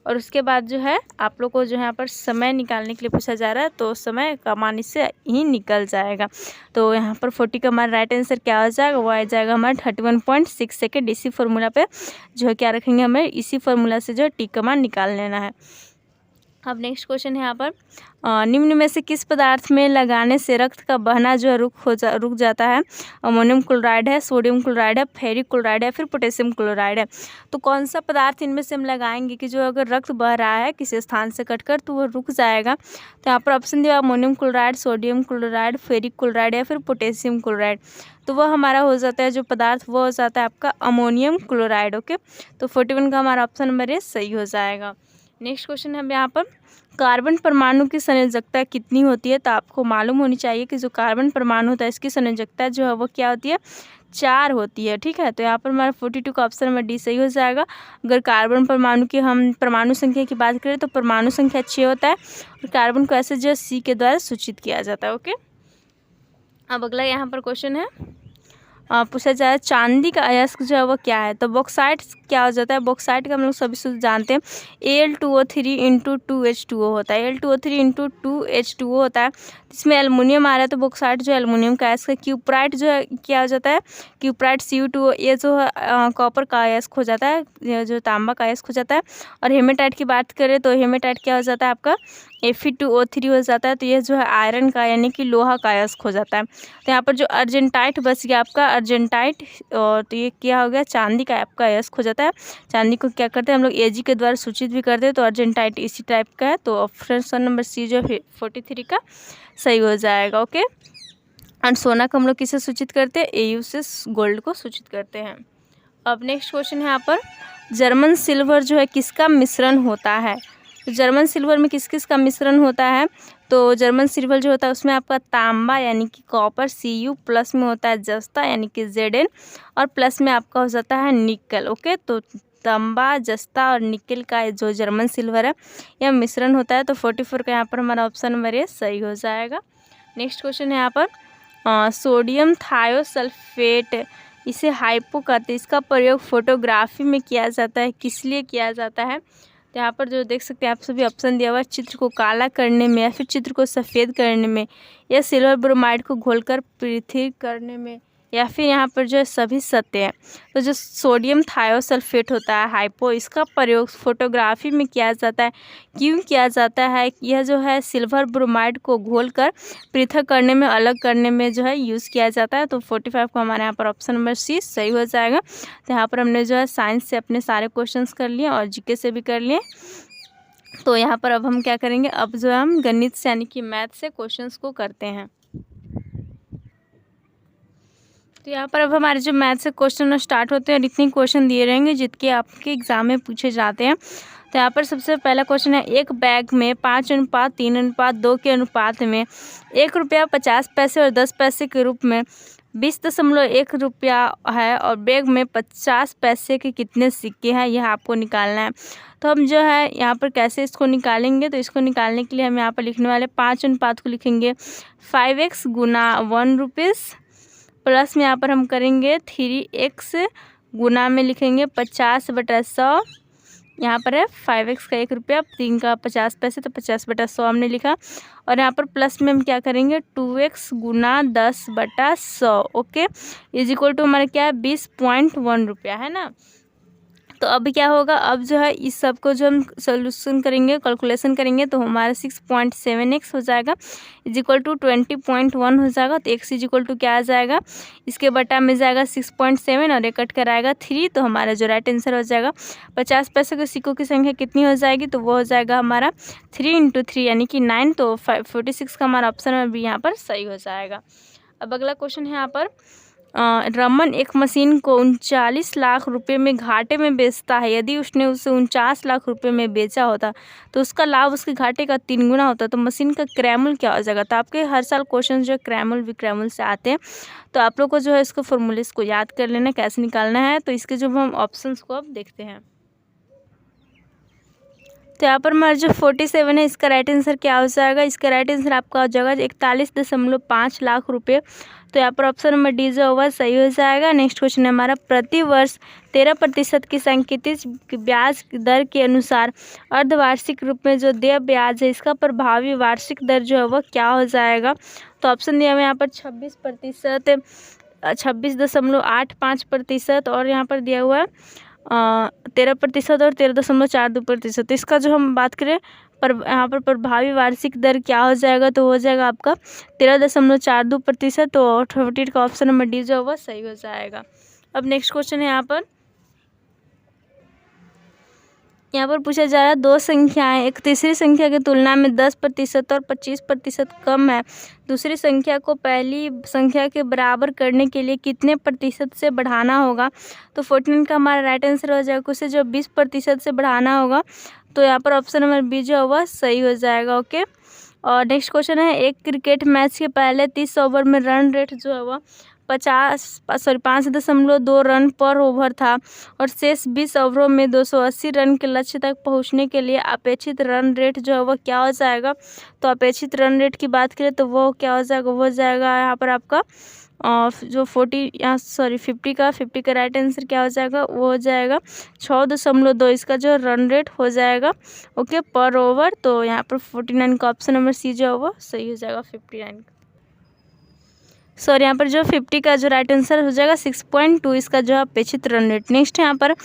Speaker 1: और उसके बाद जो है आप लोग को जो है यहाँ पर समय निकालने के लिए पूछा जा रहा है, तो समय का मान इससे ही निकल जाएगा। तो यहाँ पर 40 का मान राइट आंसर क्या हो जाएगा, वो आ जाएगा हमारा 31.6 सेकेंड। इसी फार्मूला पे जो है क्या रखेंगे, हमें इसी फार्मूला से जो है टी का मान निकाल लेना है। अब नेक्स्ट क्वेश्चन है यहाँ पर, निम्न में से किस पदार्थ में लगाने से रक्त का बहना जो है रुक जाता है। अमोनियम क्लोराइड है, सोडियम क्लोराइड है, फेरिक क्लोराइड है, फिर पोटेशियम क्लोराइड है। तो कौन सा पदार्थ इनमें से हम लगाएंगे कि जो अगर रक्त बह रहा है किसी स्थान से कटकर तो वो रुक जाएगा। तो यहाँ पर ऑप्शन दिया ammonium chloride, sodium chloride, ferric chloride या फिर पोटेशियम क्लोराइड। तो वह हमारा हो जाता है जो पदार्थ, वो हो जाता है आपका अमोनियम क्लोराइड, ओके। तो 41 का हमारा ऑप्शन नंबर ए सही हो जाएगा। नेक्स्ट क्वेश्चन है यहाँ पर, कार्बन परमाणु की संयोजकता कितनी होती है। तो आपको मालूम होनी चाहिए कि जो कार्बन परमाणु होता है इसकी संयोजकता जो है वो क्या होती है, 4 होती है, ठीक है। तो यहाँ पर हमारा 42 का ऑप्शन नंबर डी सही हो जाएगा। अगर कार्बन परमाणु की हम परमाणु संख्या की बात करें तो परमाणु संख्या 6 होता है और कार्बन को ऐसे जो सी के द्वारा सूचित किया जाता है, ओके। अब अगला यहाँ पर क्वेश्चन है, पूछा जाए चांदी का अयस्क जो है वो क्या है। तो बॉक्साइट क्या हो जाता है, बॉक्साइट का हम लोग सभी सूत्र जानते हैं, Al2O3 इंटू 2H2O होता है। Al2O3 इंटू 2H2O होता है। इसमें एल्युमिनियम आ रहा है तो बॉक्साइट जो एल्युमिनियम का अयस्क है। क्यूप्राइट जो है क्या हो जाता है, क्यूप्राइट Cu2O, ये जो है कॉपर का अयस्क हो जाता है, ये जो तांबा का अयस्क हो जाता है। और हेमेटाइट की बात करें तो हेमेटाइट क्या हो जाता है आपका Fe2O3 हो जाता है। तो ये जो है आयरन का यानी कि लोहा का अयस्क हो जाता है। तो यहाँ पर जो अर्जेंटाइट बच गया आपका अर्जेंटाइट, और तो ये क्या हो गया, चांदी का आपका अयस्क हो जाता है। चांदी को क्या करते हैं हम लोग Ag के द्वारा सूचित भी करते हैं, तो अर्जेंटाइट इसी टाइप का है। तो ऑप्शन नंबर सी जो 43 का सही हो जाएगा, ओके। और सोना को हम लोग किसे सूचित करते हैं, Au से गोल्ड को सूचित करते हैं। अब नेक्स्ट क्वेश्चन है यहाँ पर, जर्मन सिल्वर जो है किसका मिश्रण होता है। तो जर्मन सिल्वर में किस किस का मिश्रण होता है। तो जर्मन सिल्वर जो होता है उसमें आपका तांबा यानी कि कॉपर Cu, प्लस में होता है जस्ता यानी कि Zn, और प्लस में आपका हो जाता है निकल, ओके। तो तांबा, जस्ता और निकल का जो जर्मन सिल्वर है यह मिश्रण होता है। तो 44 का यहाँ पर हमारा ऑप्शन नंबर ए सही हो जाएगा। नेक्स्ट क्वेश्चन है यहाँ पर, सोडियम थायोसल्फेट, इसे हाइपो कहते हैं, इसका प्रयोग फोटोग्राफी में किया जाता है, किस लिए किया जाता है। तो यहाँ पर जो देख सकते हैं आप सभी ऑप्शन दिया हुआ है, चित्र को काला करने में या फिर चित्र को सफ़ेद करने में, या सिल्वर ब्रोमाइड को घोलकर पृथक करने में, या फिर यहाँ पर जो है सभी सत्य है। तो जो सोडियम थायोसल्फेट होता है हाइपो, इसका प्रयोग फोटोग्राफी में किया जाता है। क्यों किया जाता है, यह जो है सिल्वर ब्रोमाइड को घोलकर पृथक करने में, अलग करने में जो है यूज़ किया जाता है। तो 45 को हमारे यहाँ पर ऑप्शन नंबर सी सही हो जाएगा। तो यहाँ पर हमने जो है साइंस से अपने सारे क्वेश्चंस कर लिए और जीके से भी कर लिए। तो यहाँ पर अब हम क्या करेंगे, अब जो है हम गणित से यानी कि मैथ से क्वेश्चंस को करते हैं। तो यहाँ पर अब हमारे जो मैथ से क्वेश्चन स्टार्ट होते हैं और इतने क्वेश्चन दिए रहेंगे जितके आपके एग्जाम में पूछे जाते हैं। तो यहाँ पर सबसे पहला क्वेश्चन है, एक बैग में 5:3:2 के अनुपात में 1 रुपया 50 पैसे और 10 पैसे के रूप में 20.1 रुपया है और बैग में 50 पैसे के कितने सिक्के हैं, यह आपको निकालना है। तो हम जो है यहाँ पर कैसे इसको निकालेंगे, तो इसको निकालने के लिए हम यहाँ पर लिखने वाले 5 अनुपात को लिखेंगे 5x गुना 1 रुपीज़, प्लस में यहाँ पर हम करेंगे 3x गुना में लिखेंगे 50/100, यहाँ पर है 5x का 1 रुपया, 3 का 50 पैसे, तो 50/100 हमने लिखा। और यहाँ पर प्लस में हम क्या करेंगे 2x गुना 10/100, ओके, इज इक्वल टू हमारा क्या है 20.1 रुपया, है ना। तो अब क्या होगा, अब जो है इस सब को जो हम सोल्यूशन करेंगे, कैलकुलेशन करेंगे, तो हमारा 6.7x हो जाएगा इज इक्वल टू 20.1 हो जाएगा। तो x इज इक्वल टू क्या आ जाएगा, इसके बटा में जाएगा 6.7 और 1 कट कर आएगा 3, तो हमारा जो राइट आंसर हो जाएगा 50 पैसे के सिक्कों की संख्या कितनी हो जाएगी, तो वो हो जाएगा हमारा 3 × 3 यानी कि 9। तो 46 का हमारा ऑप्शन में भी यहाँ पर सही हो जाएगा। अब अगला क्वेश्चन है यहाँ पर, रमन एक मशीन को 39 लाख रुपए में घाटे में बेचता है। यदि उसने उसे 49 लाख रुपए में बेचा होता तो उसका लाभ उसके घाटे का 3 गुना होता, तो मशीन का क्रयमूल्य क्या हो जाएगा। तो आपके हर साल क्वेश्चन जो है क्रयमूल्य विक्रयमूल्य से आते हैं, तो आप लोग को जो है इसको फॉर्मूले को याद कर लेना कैसे निकालना है। तो इसके जो हम ऑप्शंस को अब देखते हैं। तो यहाँ पर हमारा जो 47 है इसका राइट आंसर क्या हो जाएगा, इसका राइट आंसर आपका हो जाएगा 41.5 लाख रुपये। तो यहाँ पर ऑप्शन नंबर डी जो होगा सही हो जाएगा। नेक्स्ट क्वेश्चन है हमारा, प्रति वर्ष 13% की संकेतित ब्याज दर के अनुसार अर्धवार्षिक रूप में जो देय ब्याज है इसका प्रभावी वार्षिक दर जो है वह क्या हो जाएगा। तो ऑप्शन दिया हुआ यहाँ पर 26%, 26.85% और यहाँ पर दिया हुआ है 13% और 13.42%। तो इसका जो हम बात करें पर यहाँ पर प्रभावी वार्षिक दर क्या हो जाएगा, तो हो जाएगा आपका 13.42%। तो 48 का ऑप्शन नंबर डी जो होगा सही हो जाएगा। अब नेक्स्ट क्वेश्चन है यहाँ पर पूछा जा रहा है, दो संख्याएं एक तीसरी संख्या की तुलना में 10% और 25% कम है, दूसरी संख्या को पहली संख्या के बराबर करने के लिए कितने प्रतिशत से बढ़ाना होगा। तो 14 का हमारा राइट आंसर हो जाएगा उसे जो 20% से बढ़ाना होगा। तो यहाँ पर ऑप्शन नंबर बी जो होगा सही हो जाएगा। ओके, और नेक्स्ट क्वेश्चन है, एक क्रिकेट मैच के पहले 30 ओवर में रन रेट जो है वह 5.2 रन पर ओवर था और शेष 20 ओवरों में 280 रन के लक्ष्य तक पहुंचने के लिए अपेक्षित रन रेट जो है वह क्या हो जाएगा। तो अपेक्षित रन रेट की बात करें तो वो क्या हो जाएगा, वो हो जाएगा यहाँ पर आपका जो 50 का राइट आंसर क्या हो जाएगा, वो हो जाएगा 6.2 इसका जो रन रेट हो जाएगा। ओके, पर ओवर। तो यहाँ पर 49 का ऑप्शन नंबर सी जो होगा सही हो जाएगा। 59 यहाँ पर जो 50 का जो राइट आंसर हो जाएगा 6.2 इसका जो अपेक्षित रन रेट। नेक्स्ट यहाँ पर,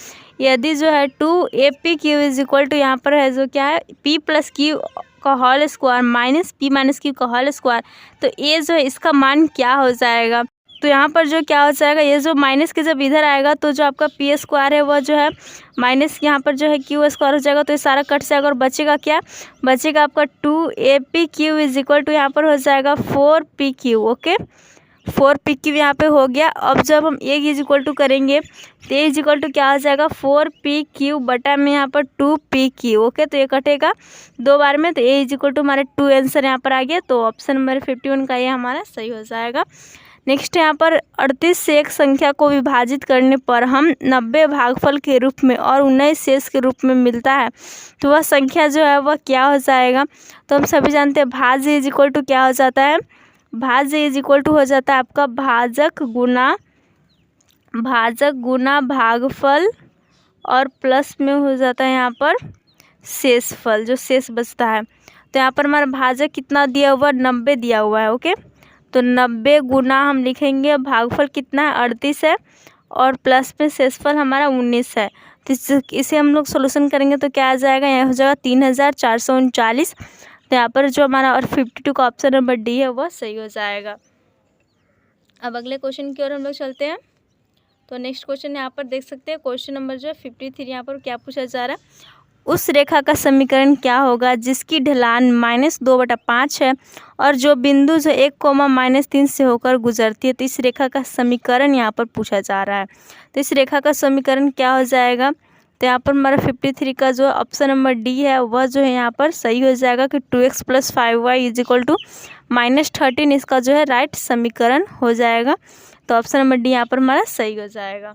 Speaker 1: यदि जो है 2AP Q is equal to यहाँ पर है जो क्या है P प्लस क्यू का whole square minus P minus Q का होल स्क्वायर, तो ये जो है इसका मान क्या हो जाएगा। तो यहाँ पर जो क्या हो जाएगा, ये जो माइनस के जब इधर आएगा तो जो आपका P स्क्वायर है वह जो है माइनस यहाँ पर जो है Q स्क्वायर हो जाएगा, तो ये सारा कट जाएगा और बचेगा क्या, बचेगा आपका 2AP Q is equal to यहाँ पर हो जाएगा 4PQ। ओके, 4PQ यहाँ पे हो गया। अब जब हम ए इज इक्वल टू करेंगे तो ए इज इक्वल टू क्या हो जाएगा 4PQ बटा में यहाँ पर 2PQ। ओके, तो ये कटेगा 2 बार में, तो ए इज इक्वल टू हमारे 2 आंसर यहाँ पर आ गया। तो ऑप्शन नंबर 51 का ये हमारा सही हो जाएगा। नेक्स्ट यहाँ पर 38 से एक संख्या को विभाजित करने पर हम 90 भागफल के रूप में और 19 शेष के रूप में मिलता है, तो वह संख्या जो है वह क्या हो जाएगा। तो हम सभी जानते हैं भाज्य इज इक्वल टू क्या हो जाता है, भाज्य इज इक्वल टू हो जाता है आपका भाजक गुना भागफल और प्लस में हो जाता है यहाँ पर शेषफल, जो शेष बचता है। तो यहाँ पर हमारा भाजक कितना दिया हुआ, 90 दिया हुआ है। ओके, तो 90 गुना हम लिखेंगे, भागफल कितना है 38 है और प्लस में शेषफल हमारा 19 है। तो इसे हम लोग सोल्यूशन करेंगे तो क्या आ जाएगा, यहाँ हो जाएगा 3439। तो यहाँ पर जो हमारा और 52 का ऑप्शन नंबर डी है वह सही हो जाएगा। अब अगले क्वेश्चन की ओर हम लोग चलते हैं। तो नेक्स्ट क्वेश्चन यहाँ पर देख सकते हैं, क्वेश्चन नंबर जो है 53 यहाँ पर क्या पूछा जा रहा है, उस रेखा का समीकरण क्या होगा जिसकी ढलान -2/5 है और जो बिंदु जो 1, -3 से होकर गुजरती है। तो इस रेखा का समीकरण यहाँ पर पूछा जा रहा है। तो इस रेखा का समीकरण क्या हो जाएगा, तो यहाँ पर हमारा 53 का जो ऑप्शन नंबर डी है वह जो है यहाँ पर सही हो जाएगा कि 2x + 5y = -13 इसका जो है राइट समीकरण हो जाएगा। तो ऑप्शन नंबर डी यहाँ पर हमारा सही हो जाएगा।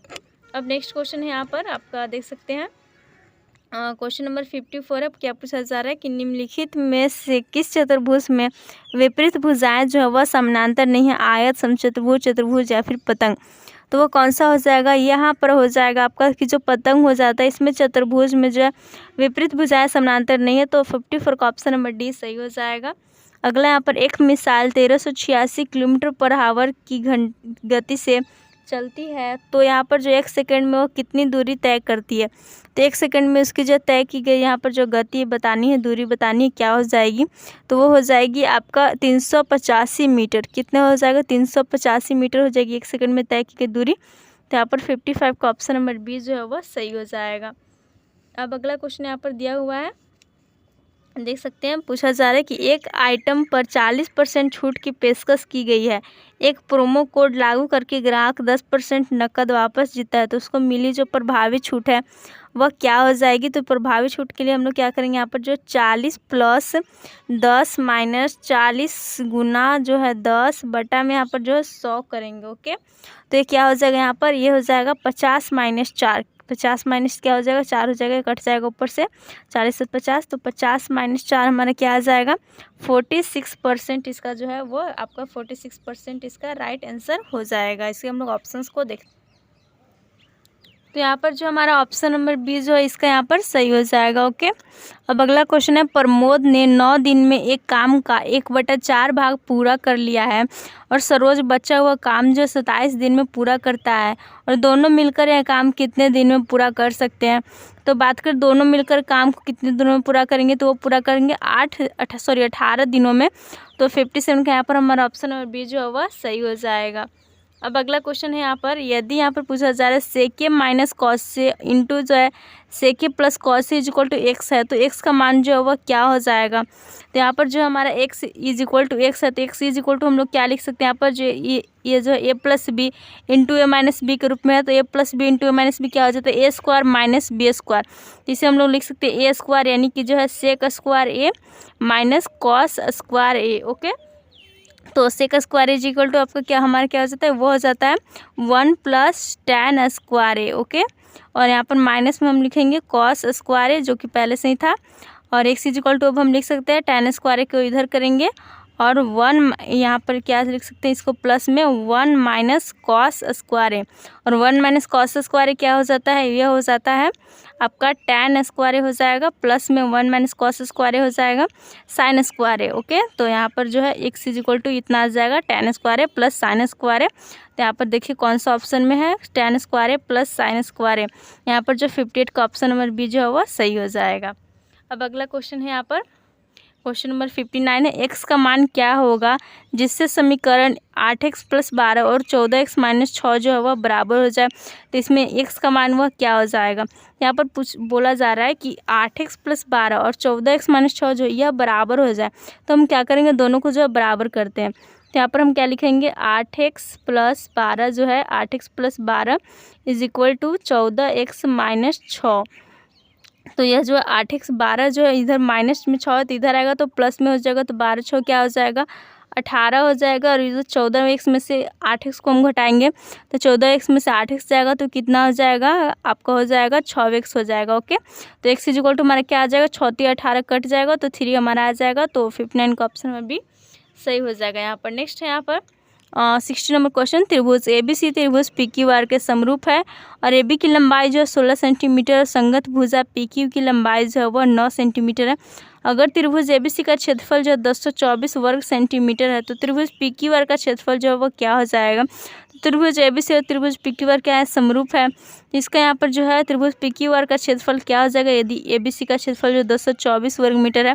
Speaker 1: अब नेक्स्ट क्वेश्चन है यहाँ पर आपका देख सकते हैं, क्वेश्चन नंबर 54 है। क्या पूछा जा रहा है कि निम्नलिखित में से किस चतुर्भुज में विपरीत भुजाएं जो है वह समानांतर नहीं है, आयत, समचतुर्भुज, चतुर्भुज या फिर पतंग। तो वो कौन सा हो जाएगा, यहाँ पर हो जाएगा आपका कि जो पतंग हो जाता है इसमें चतुर्भुज में जो है विपरीत भुजाएं समानांतर नहीं है। तो 54 का ऑप्शन नंबर डी सही हो जाएगा। अगला यहाँ पर एक मिसाइल 1386 किलोमीटर/आवर की गति से चलती है, तो यहाँ पर जो 1 सेकंड में वो कितनी दूरी तय करती है। तो 1 सेकंड में उसकी जो तय की गई यहाँ पर जो गति बतानी है, दूरी बतानी है, क्या हो जाएगी, तो वो हो जाएगी आपका 385 मीटर। कितना हो जाएगा, 385 मीटर हो जाएगी 1 सेकंड में तय की गई दूरी। तो यहाँ पर 55 का ऑप्शन नंबर बी जो है वह सही हो जाएगा। अब अगला क्वेश्चन यहाँ पर दिया हुआ है, देख सकते हैं, पूछा जा रहा है कि एक आइटम पर 40% छूट की पेशकश की गई है, एक प्रोमो कोड लागू करके ग्राहक 10% नकद वापस जीता है, तो उसको मिली जो प्रभावी छूट है वह क्या हो जाएगी। तो प्रभावी छूट के लिए हम लोग क्या करेंगे, यहाँ पर जो 40 + 10 - 40 गुना जो है 10 बटा में यहाँ पर जो है 100 करेंगे। ओके, तो ये क्या हो जाएगा, यहाँ पर ये हो जाएगा 50 - 4। 50 माइनस क्या हो जाएगा, 4 हो जाएगा, कट जाएगा ऊपर से 40 से 50, तो 50 माइनस 4 हमारा क्या आ जाएगा 46%। इसका जो है वो आपका 46% इसका राइट आंसर हो जाएगा। इसके हम लोग ऑप्शंस को देखते हैं। तो यहाँ पर जो हमारा ऑप्शन नंबर बी जो है इसका यहाँ पर सही हो जाएगा। ओके, अब अगला क्वेश्चन है, प्रमोद ने 9 दिन में एक काम का 1/4 भाग पूरा कर लिया है और सरोज बचा हुआ काम जो 27 दिन में पूरा करता है, और दोनों मिलकर यह काम कितने दिन में पूरा कर सकते हैं। तो बात कर दोनों मिलकर काम को कितने दिनों में पूरा करेंगे, तो वो पूरा करेंगे 18 दिनों में। तो 57 का यहाँ पर हमारा ऑप्शन नंबर बी जो है वह सही हो जाएगा। अब अगला क्वेश्चन है यहाँ पर, यदि यहाँ पर पूछा जा रहा है सेके माइनस कॉस से इंटू जो है सेके प्लस कॉस से इज इक्वल टू एक्स है, तो एक्स का मान जो है वह क्या हो जाएगा। तो यहाँ पर जो हमारा X is equal to X है, तो एक्स इज इक्वल टू हम लोग क्या लिख सकते हैं, यहाँ पर जो ये जो है ए प्लस बी इंटू ए माइनस बी के रूप में है, तो ए प्लस बी इंटू ए माइनस बी क्या हो जाता है, ए स्क्वायर माइनस बी स्क्वायर। इसे हम लोग लिख सकते हैं ए स्क्वायर यानी कि जो है sec square A minus cos square A. Okay, तो sec square is equal to आपका क्या हमारा क्या हो जाता है, वो हो जाता है 1 + tan स्क्वायर ए। ओके, और यहाँ पर माइनस में हम लिखेंगे कॉस स्क्वायर ए जो कि पहले से ही था, और एक्स इज इक्वल टू अब हम लिख सकते हैं tan स्क्वायर ए को इधर करेंगे, और 1 यहाँ पर क्या लिख सकते हैं इसको प्लस में 1 माइनस कॉस स्क्वायर ए, और 1 माइनस कॉस स्क्वायर ए क्या हो जाता है, यह हो जाता है आपका tan स्क्वायर ए हो जाएगा, प्लस में 1 माइनस कॉस स्क्वायर ए हो जाएगा साइन स्क्वायर ए। ओके, तो यहाँ पर जो है एक्स इज इक्वल टू इतना आ जाएगा tan स्क्वायर ए प्लस साइन स्क्वायर ए। तो यहाँ पर देखिए कौन सा ऑप्शन में है, tan स्क्वायर ए प्लस साइन स्क्वायर ए। यहाँ पर जो 58 का ऑप्शन नंबर बी जो है वह सही हो जाएगा। अब अगला क्वेश्चन है यहाँ पर क्वेश्चन नंबर 59 है, x का मान क्या होगा जिससे समीकरण 8x + 12 और 14x - 6 जो है वह बराबर हो जाए। तो इसमें x का मान वह क्या हो जाएगा, यहाँ पर बोला जा रहा है कि 8x + 12 और 14x - 6 जो यह बराबर हो जाए। तो हम क्या करेंगे, दोनों को जो है बराबर करते हैं। तो यहाँ पर हम क्या लिखेंगे 8x + 12 जो है 8x + 12 is equal to 14x - 6। तो यह जो है 8x 12 जो है इधर माइनस में 6 तो इधर आएगा तो प्लस में हो जाएगा, तो 12 6 क्या हो जाएगा 18 हो जाएगा, और इधर 14x में से 8x को हम घटाएंगे तो 14x में से 8x जाएगा तो कितना हो जाएगा आपका, हो जाएगा 6x हो जाएगा। ओके, तो x इज इक्वल टू हमारा क्या आ जाएगा 6 × 18 कट जाएगा तो 3 हमारा आ जाएगा। तो 59 का ऑप्शन में भी सही हो जाएगा। यहाँ पर नेक्स्ट है यहाँ पर 60 नंबर क्वेश्चन, त्रिभुज ABC त्रिभुज PQR के समरूप है और AB की लंबाई जो है 16 सेंटीमीटर और संगत भुजा PQ की लंबाई जो है वह 9 सेंटीमीटर है। अगर त्रिभुज ABC का क्षेत्रफल जो है 224 वर्ग सेंटीमीटर है, तो त्रिभुज PQR का क्षेत्रफल जो है वह क्या हो जाएगा। तो त्रिभुज ABC और त्रिभुज PQR क्या है, समरूप है। इसका यहाँ पर जो है त्रिभुज PQR का क्षेत्रफल क्या हो जाएगा, यदि ABC का क्षेत्रफल जो 224 वर्ग मीटर है,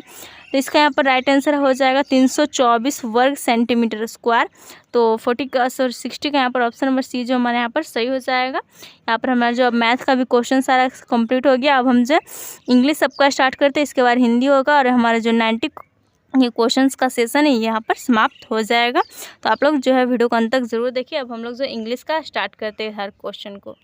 Speaker 1: तो इसका यहाँ पर राइट आंसर हो जाएगा 324 वर्ग सेंटीमीटर स्क्वायर। तो 60 का यहाँ पर ऑप्शन नंबर सी जो हमारे यहाँ पर सही हो जाएगा। यहाँ पर हमारा जो मैथ का भी क्वेश्चन सारा कंप्लीट हो गया। अब हम जो इंग्लिश सबका स्टार्ट करते हैं, इसके बाद हिंदी होगा, और हमारा जो 90 ये क्वेश्चंस का सेशन है यहाँ पर समाप्त हो जाएगा। तो आप लोग जो है वीडियो को अंत तक ज़रूर देखिए। अब हम लोग जो इंग्लिश का स्टार्ट करते हैं हर क्वेश्चन को।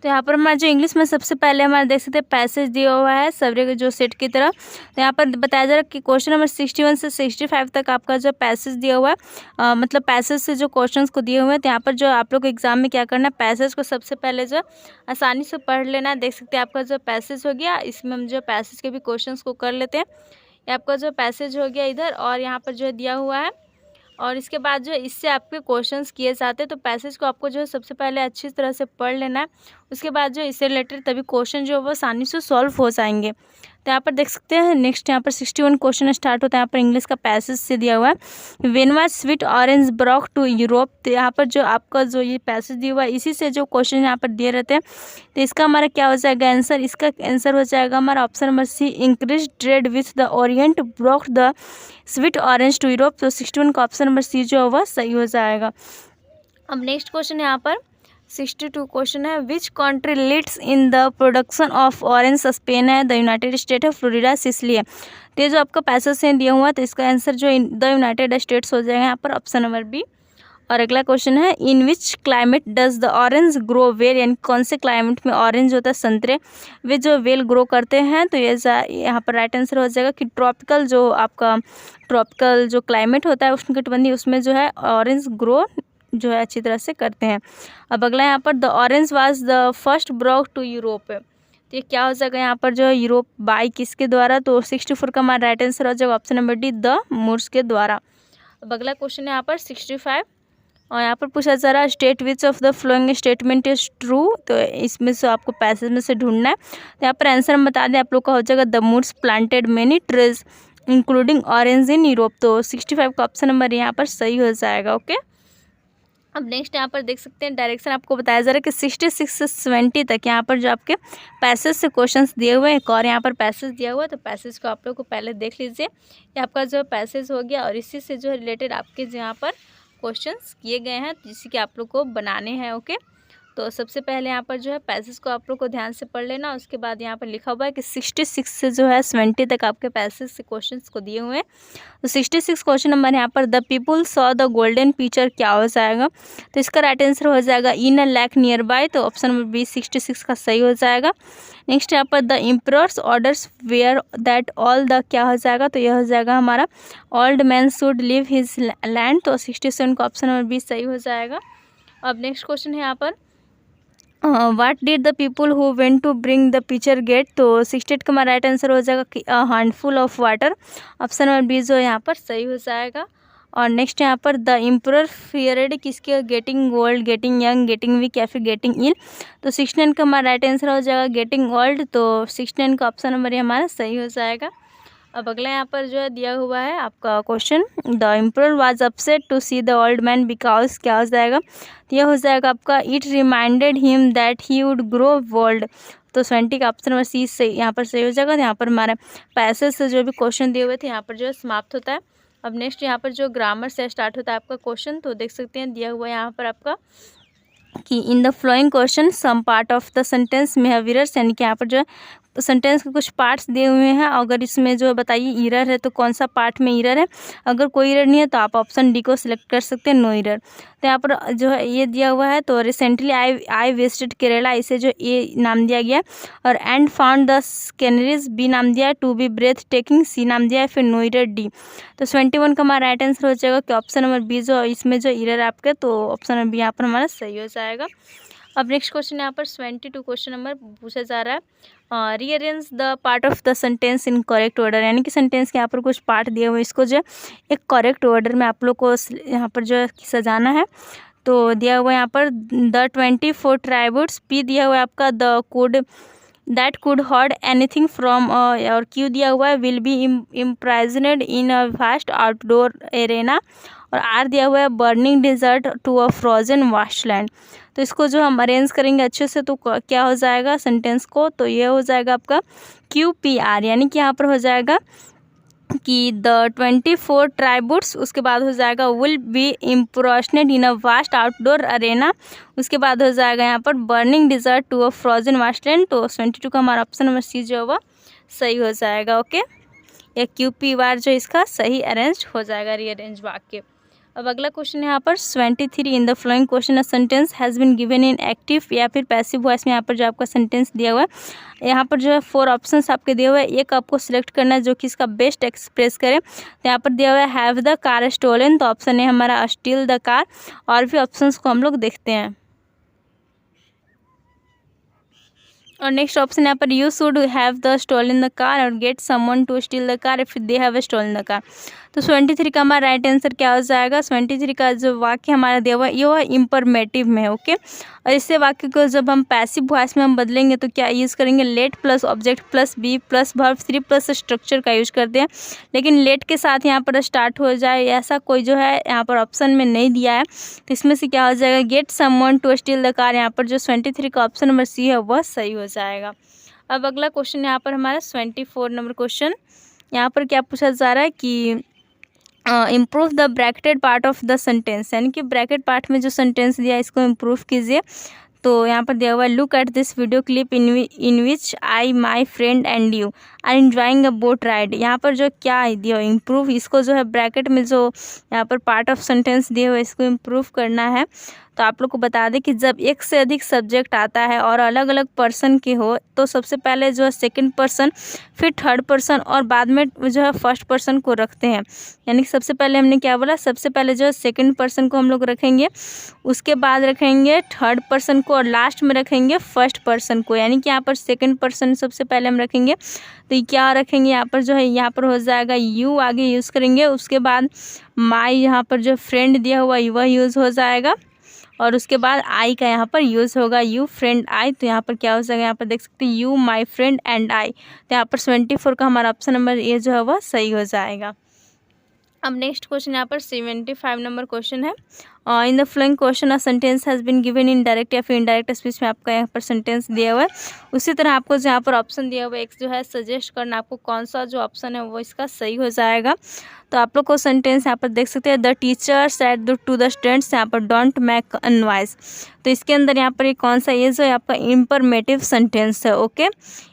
Speaker 1: तो यहाँ पर हमारा जो इंग्लिश में सबसे पहले हमारा देख सकते हैं पैसेज दिया हुआ है सवेरे के जो सेट की तरह। तो यहाँ पर बताया जा रहा है कि क्वेश्चन नंबर 61 से 65 तक आपका जो पैसेज दिया हुआ है, मतलब पैसेज से जो क्वेश्चंस को दिए हुए हैं। तो यहाँ पर जो आप लोग एग्जाम में क्या करना है, पैसेज को सबसे पहले जो आसानी से पढ़ लेना। देख सकते हैं आपका जो पैसेज हो गया, इसमें हम जो पैसेज के भी क्वेश्चन को कर लेते हैं। ये आपका जो पैसेज हो गया इधर, और यहाँ पर जो दिया हुआ है, और इसके बाद जो इससे आपके क्वेश्चंस किए जाते हैं। तो पैसेज को आपको जो है सबसे पहले अच्छी तरह से पढ़ लेना है। उसके बाद जो इससे रिलेटेड तभी क्वेश्चन जो है वो आसानी से सॉल्व हो जाएंगे। तो यहाँ पर देख सकते हैं नेक्स्ट यहाँ पर 61 क्वेश्चन स्टार्ट होता है। यहाँ पर इंग्लिश का पैसेज से दिया हुआ है, when was sweet orange brought to Europe. तो यहाँ पर जो आपका जो ये पैसेज दिया हुआ है, इसी से जो क्वेश्चन यहाँ पर दिए रहते हैं। तो इसका हमारा क्या हो जाएगा आंसर, इसका आंसर हो जाएगा हमारा option number C, increase trade with the Orient brought the sweet orange to Europe. तो 61 का ऑप्शन नंबर सी जो होगा सही हो जाएगा। अब नेक्स्ट क्वेश्चन यहाँ पर 62 क्वेश्चन है, which country leads in the production of orange. Spain है, द यूनाइटेड स्टेट है, फ्लोरिडा, सिसिली है। तो ये जो आपका पैसेज से दिया हुआ है, तो इसका आंसर जो द यूनाइटेड स्टेट्स हो जाएगा यहाँ पर ऑप्शन नंबर बी। और अगला क्वेश्चन है, in which climate does the orange grow well, यानी कौन से क्लाइमेट में ऑरेंज होता है संतरे वे जो वेल ग्रो करते हैं। तो ये यहाँ पर राइट आंसर हो जाएगा कि ट्रॉपिकल जो आपका ट्रॉपिकल जो क्लाइमेट होता है उष्णकटिबंधीय, उसमें जो है ऑरेंज ग्रो जो है अच्छी तरह से करते हैं। अब अगला यहाँ पर the orange was the first brought to Europe. तो ये क्या हो जाएगा यहाँ पर जो है यूरोप बाई किसके द्वारा, तो 64 का हमारा राइट आंसर हो जाएगा option number D the Moors के द्वारा। अब अगला क्वेश्चन है यहाँ पर 65 और यहाँ पर पूछा जा रहा है state which of the following statement is true. तो इसमें से आपको पैसेज में से ढूंढना है। तो यहाँ पर आंसर हम बता दें आप लोग का हो जाएगा the Moors planted many trees including orange in Europe. तो 65 का ऑप्शन नंबर यहाँ पर सही हो जाएगा। ओके, अब नेक्स्ट यहाँ पर देख सकते हैं डायरेक्शन आपको बताया जा रहा है कि 66 से 70 तक यहाँ पर जो आपके पैसेज से क्वेश्चंस दिए हुए हैं। एक और यहाँ पर पैसेज दिया हुआ है, तो पैसेज को आप लोग को पहले देख लीजिए। ये आपका जो पैसेज हो गया और इसी से जो रिलेटेड आपके जो यहाँ पर क्वेश्चंस किए गए हैं जिससे कि आप लोग को बनाने हैं। ओके, तो सबसे पहले यहाँ पर जो है पैसेज को आप लोग को ध्यान से पढ़ लेना। उसके बाद यहाँ पर लिखा हुआ है कि 66 से जो है 70 तक आपके पैसेज से क्वेश्चंस को दिए हुए हैं। तो 66 क्वेश्चन नंबर यहाँ पर the people saw the golden picture क्या हो जाएगा, तो इसका राइट आंसर हो जाएगा in a lake nearby. तो ऑप्शन नंबर बी 66 का सही हो जाएगा। नेक्स्ट यहाँ पर the emperor's orders where that all the क्या हो जाएगा, तो यह हो जाएगा हमारा old man should leave his land. तो 67 का ऑप्शन नंबर बी सही हो जाएगा। अब नेक्स्ट क्वेश्चन है यहाँ पर what did the people who went to bring the picture get. तो 68 का हमारा राइट आंसर हो जाएगा handful of water. Option number B जो यहाँ पर सही हो जाएगा। और नेक्स्ट यहाँ पर द एम्परर फियर्ड किसके, getting old, getting young, getting weak या फिर गेटिंग इल। तो 69 का हमारा राइट आंसर हो जाएगा गेटिंग ओल्ड। तो 69 का ऑप्शन नंबर ये हमारा सही हो जाएगा। अब अगला यहाँ पर जो है दिया हुआ है आपका question the emperor was upset to see the old man because क्या हो जाएगा, तो यह हो जाएगा आपका it reminded him that he would grow old. तो 20 का ऑप्शन नंबर सी से यहाँ पर सही हो जाएगा। यहाँ पर हमारे पैसेज से जो भी क्वेश्चन दिए हुए थे यहाँ पर जो है समाप्त होता है। अब नेक्स्ट यहाँ पर जो ग्रामर से स्टार्ट होता है आपका क्वेश्चन, तो देख सकते हैं दिया हुआ है यहाँ पर आपका कि in the following question some part of the sentence में हैव एरर्स, यानी कि यहाँ पर जो है सेंटेंस के कुछ पार्ट्स दिए हुए हैं। अगर इसमें जो बताइए एरर है तो कौन सा पार्ट में एरर है। अगर कोई एरर नहीं है तो आप ऑप्शन डी को सिलेक्ट कर सकते हैं, नो एरर। तो यहाँ पर जो है ये दिया हुआ है तो रिसेंटली आई विजिटेड केरला, इसे जो ए नाम दिया गया। और and found the canaries B नाम दिया, to be breathtaking C नाम दिया है, फिर नो एरर डी। तो 21 का हमारा राइट आंसर हो जाएगा कि ऑप्शन नंबर बी जो इसमें जो एरर आपके, तो ऑप्शन नंबर बी यहाँ पर हमारा सही हो जाएगा। अब नेक्स्ट क्वेश्चन यहाँ पर 22 क्वेश्चन नंबर पूछा जा रहा है rearrange the part of the sentence in correct order, यानी कि सेंटेंस के यहाँ पर कुछ पार्ट दिए हुए इसको जो एक करेक्ट ऑर्डर में आप लोग को यहाँ पर जो है सजाना है। तो दिया हुआ है यहाँ पर द 24 ट्राइब्यूट्स, पी दिया हुआ है आपका the could that could heard anything from, और क्यू दिया हुआ है will be imprisoned in a vast outdoor arena, और आर दिया हुआ है burning desert to a frozen wasteland. तो इसको जो हम अरेंज करेंगे अच्छे से तो क्या हो जाएगा सेंटेंस को, तो ये हो जाएगा आपका क्यू पी आर, यानी कि यहाँ पर हो जाएगा कि द 24 ट्राइब्यूट्स, उसके बाद हो जाएगा will be imprisoned in a vast outdoor arena, उसके बाद हो जाएगा यहाँ पर burning desert to a frozen wasteland. तो 22 का हमारा ऑप्शन नंबर सी जो होगा सही हो जाएगा। ओके, ये क्यू पी आर जो इसका सही अरेंज हो जाएगा, रीअरेंज वाक्य। अब अगला क्वेश्चन यहाँ पर 23 in the following question a sentence has been given in active या फिर पैसिव वॉइस में यहाँ पर जो आपका सेंटेंस दिया हुआ है यहाँ पर जो है 4 ऑप्शंस आपके दिए हुए हैं, एक आपको सिलेक्ट करना है जो कि इसका बेस्ट एक्सप्रेस करे। तो यहाँ पर दिया हुआ है हैव द कार स्टोलन, तो ऑप्शन है हमारा स्टील द कार। और भी ऑप्शंस को हम लोग देखते हैं। और नेक्स्ट ऑप्शन यहाँ पर you should have the stolen the car और get someone to steal the car if they have stolen the car. तो 23 का हमारा राइट आंसर क्या हो जाएगा, 23 का जो वाक्य हमारा दिया हुआ है ये इम्परमेटिव में है। ओके, और इससे वाक्य को जब हम पैसिव वॉइस में हम बदलेंगे तो क्या यूज़ करेंगे, let plus object plus be plus verb 3 plus structure का यूज करते हैं। लेकिन लेट के साथ यहाँ पर स्टार्ट हो जाए ऐसा कोई जो है यहाँ पर ऑप्शन में नहीं दिया है, तो इसमें से क्या हो जाएगा get someone to steal the car. यहाँ पर जो 23 का ऑप्शन नंबर सी है वह सही हो जाएगा। अब अगला क्वेश्चन यहाँ पर हमारा 24 नंबर क्वेश्चन, यहाँ पर क्या पूछा जा रहा है कि improve the bracketed part of the sentence, यानी कि ब्रैकेट पार्ट में जो सेंटेंस दिया है इसको इम्प्रूव कीजिए। तो यहाँ पर दिया हुआ है look at this video clip in which I my friend and you are enjoying a boat ride. यहाँ पर जो क्या दिया इम्प्रूव, इसको जो है ब्रैकेट में जो यहाँ पर पार्ट ऑफ सेंटेंस दिए हुए इसको इम्प्रूव करना है। तो तो आप लोग को बता दें कि जब एक से अधिक सब्जेक्ट आता है और अलग अलग पर्सन के हो तो सबसे पहले जो है सेकंड पर्सन, फिर थर्ड पर्सन और बाद में जो है फर्स्ट पर्सन को रखते हैं। यानी कि सबसे पहले हमने क्या बोला, सबसे पहले जो है सेकंड पर्सन को हम लोग रखेंगे, उसके बाद रखेंगे थर्ड पर्सन को और लास्ट में रखेंगे फर्स्ट पर्सन को। यानी कि यहाँ पर सेकंड पर्सन सबसे पहले हम रखेंगे तो ये क्या रखेंगे, यहाँ पर जो है यहाँ पर हो जाएगा यू आगे यूज़ करेंगे। उसके बाद माई यहाँ पर जो फ्रेंड दिया हुआ वह यूज़ हो जाएगा और उसके बाद आई का यहाँ पर यूज़ होगा, यू फ्रेंड आई। तो यहाँ पर क्या हो जाएगा, यहाँ पर देख सकते हैं you my friend and I. तो यहाँ पर 74 का हमारा ऑप्शन नंबर ए जो है वह सही हो जाएगा। अब नेक्स्ट क्वेश्चन यहाँ पर 75 नंबर क्वेश्चन है। In the following question a sentence has been given in direct या फिर इनडायरेक्ट स्पीच में आपका यहाँ पर सेंटेंस दिया हुआ है। उसी तरह आपको यहाँ पर ऑप्शन दिया हुआ है एक जो है सजेस्ट करना, आपको कौन सा जो ऑप्शन है वो इसका सही हो जाएगा। तो आप लोग को सेंटेंस यहाँ पर देख सकते हैं, the teacher said to the students, यहाँ पर डोंट मेक अ नॉइज। तो इसके अंदर यहाँ पर ये कौन सा, ये जो है आपका इम्परमेटिव सेंटेंस है। ओके,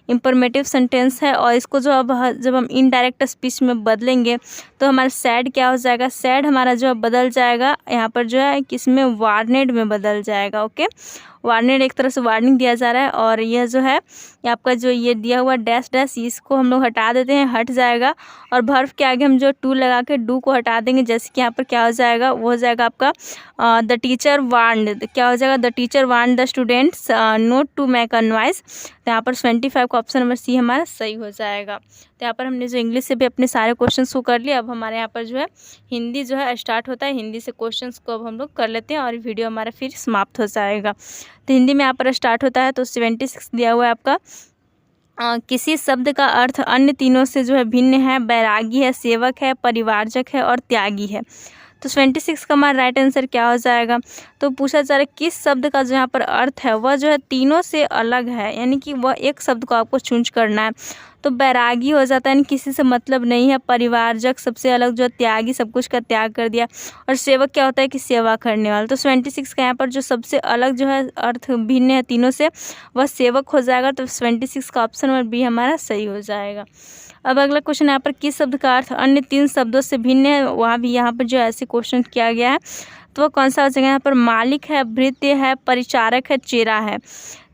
Speaker 1: इम्परमेटिव सेंटेंस है और इसको जो अब जब हम इनडायरेक्ट स्पीच में बदलेंगे तो हमारा सैड क्या हो जाएगा, सैड हमारा जो है बदल जाएगा यहाँ पर जो है किसमें, वार्नेड में बदल जाएगा। ओके, वार्नेड एक तरह से वार्निंग दिया जा रहा है और यह जो है आपका जो ये दिया हुआ डैश डैश इसको हम लोग हटा देते हैं, हट जाएगा और वर्ब के आगे हम जो टू लगा के डू को हटा देंगे। जैसे कि यहाँ पर क्या हो जाएगा, वो हो जाएगा आपका द टीचर वार्नड, क्या हो जाएगा, the teacher warned the students not to make a noise. तो यहाँ पर 25 का ऑप्शन नंबर सी हमारा सही हो जाएगा। तो यहाँ पर हमने जो इंग्लिश से भी अपने सारे क्वेश्चंस को कर लिए, अब हमारे यहाँ पर जो है हिंदी जो है स्टार्ट होता है। हिंदी से क्वेश्चंस को अब हम लोग कर लेते हैं और वीडियो हमारा फिर समाप्त हो जाएगा। तो हिंदी में यहाँ पर स्टार्ट होता है। तो 76 दिया हुआ है आपका, किसी शब्द का अर्थ अन्य तीनों से जो है भिन्न है, बैरागी है, सेवक है, परिवारजक है और त्यागी है। तो 26 का हमारा राइट आंसर क्या हो जाएगा, तो पूछा जा रहा है किस शब्द का जो यहाँ पर अर्थ है वह जो है तीनों से अलग है, यानी कि वह एक शब्द को आपको चूज करना है। तो बैरागी हो जाता है यानी किसी से मतलब नहीं है, परिवारजक सबसे अलग जो त्यागी सब कुछ का त्याग कर दिया, और सेवक क्या होता है कि सेवा करने वाला। तो 26 का यहाँ पर जो सबसे अलग जो है अर्थ भिन्न है तीनों से वह सेवक हो जाएगा। तो 26 का ऑप्शन नंबर बी हमारा सही हो जाएगा। अब अगला क्वेश्चन यहाँ पर किस शब्द का अर्थ अन्य तीन शब्दों से भिन्न है, वहाँ भी यहाँ पर जो ऐसे क्वेश्चन किया गया है तो वह कौन सा हो जाएगा, यहाँ पर मालिक है, भृत्य है, परिचारक है, चेला है।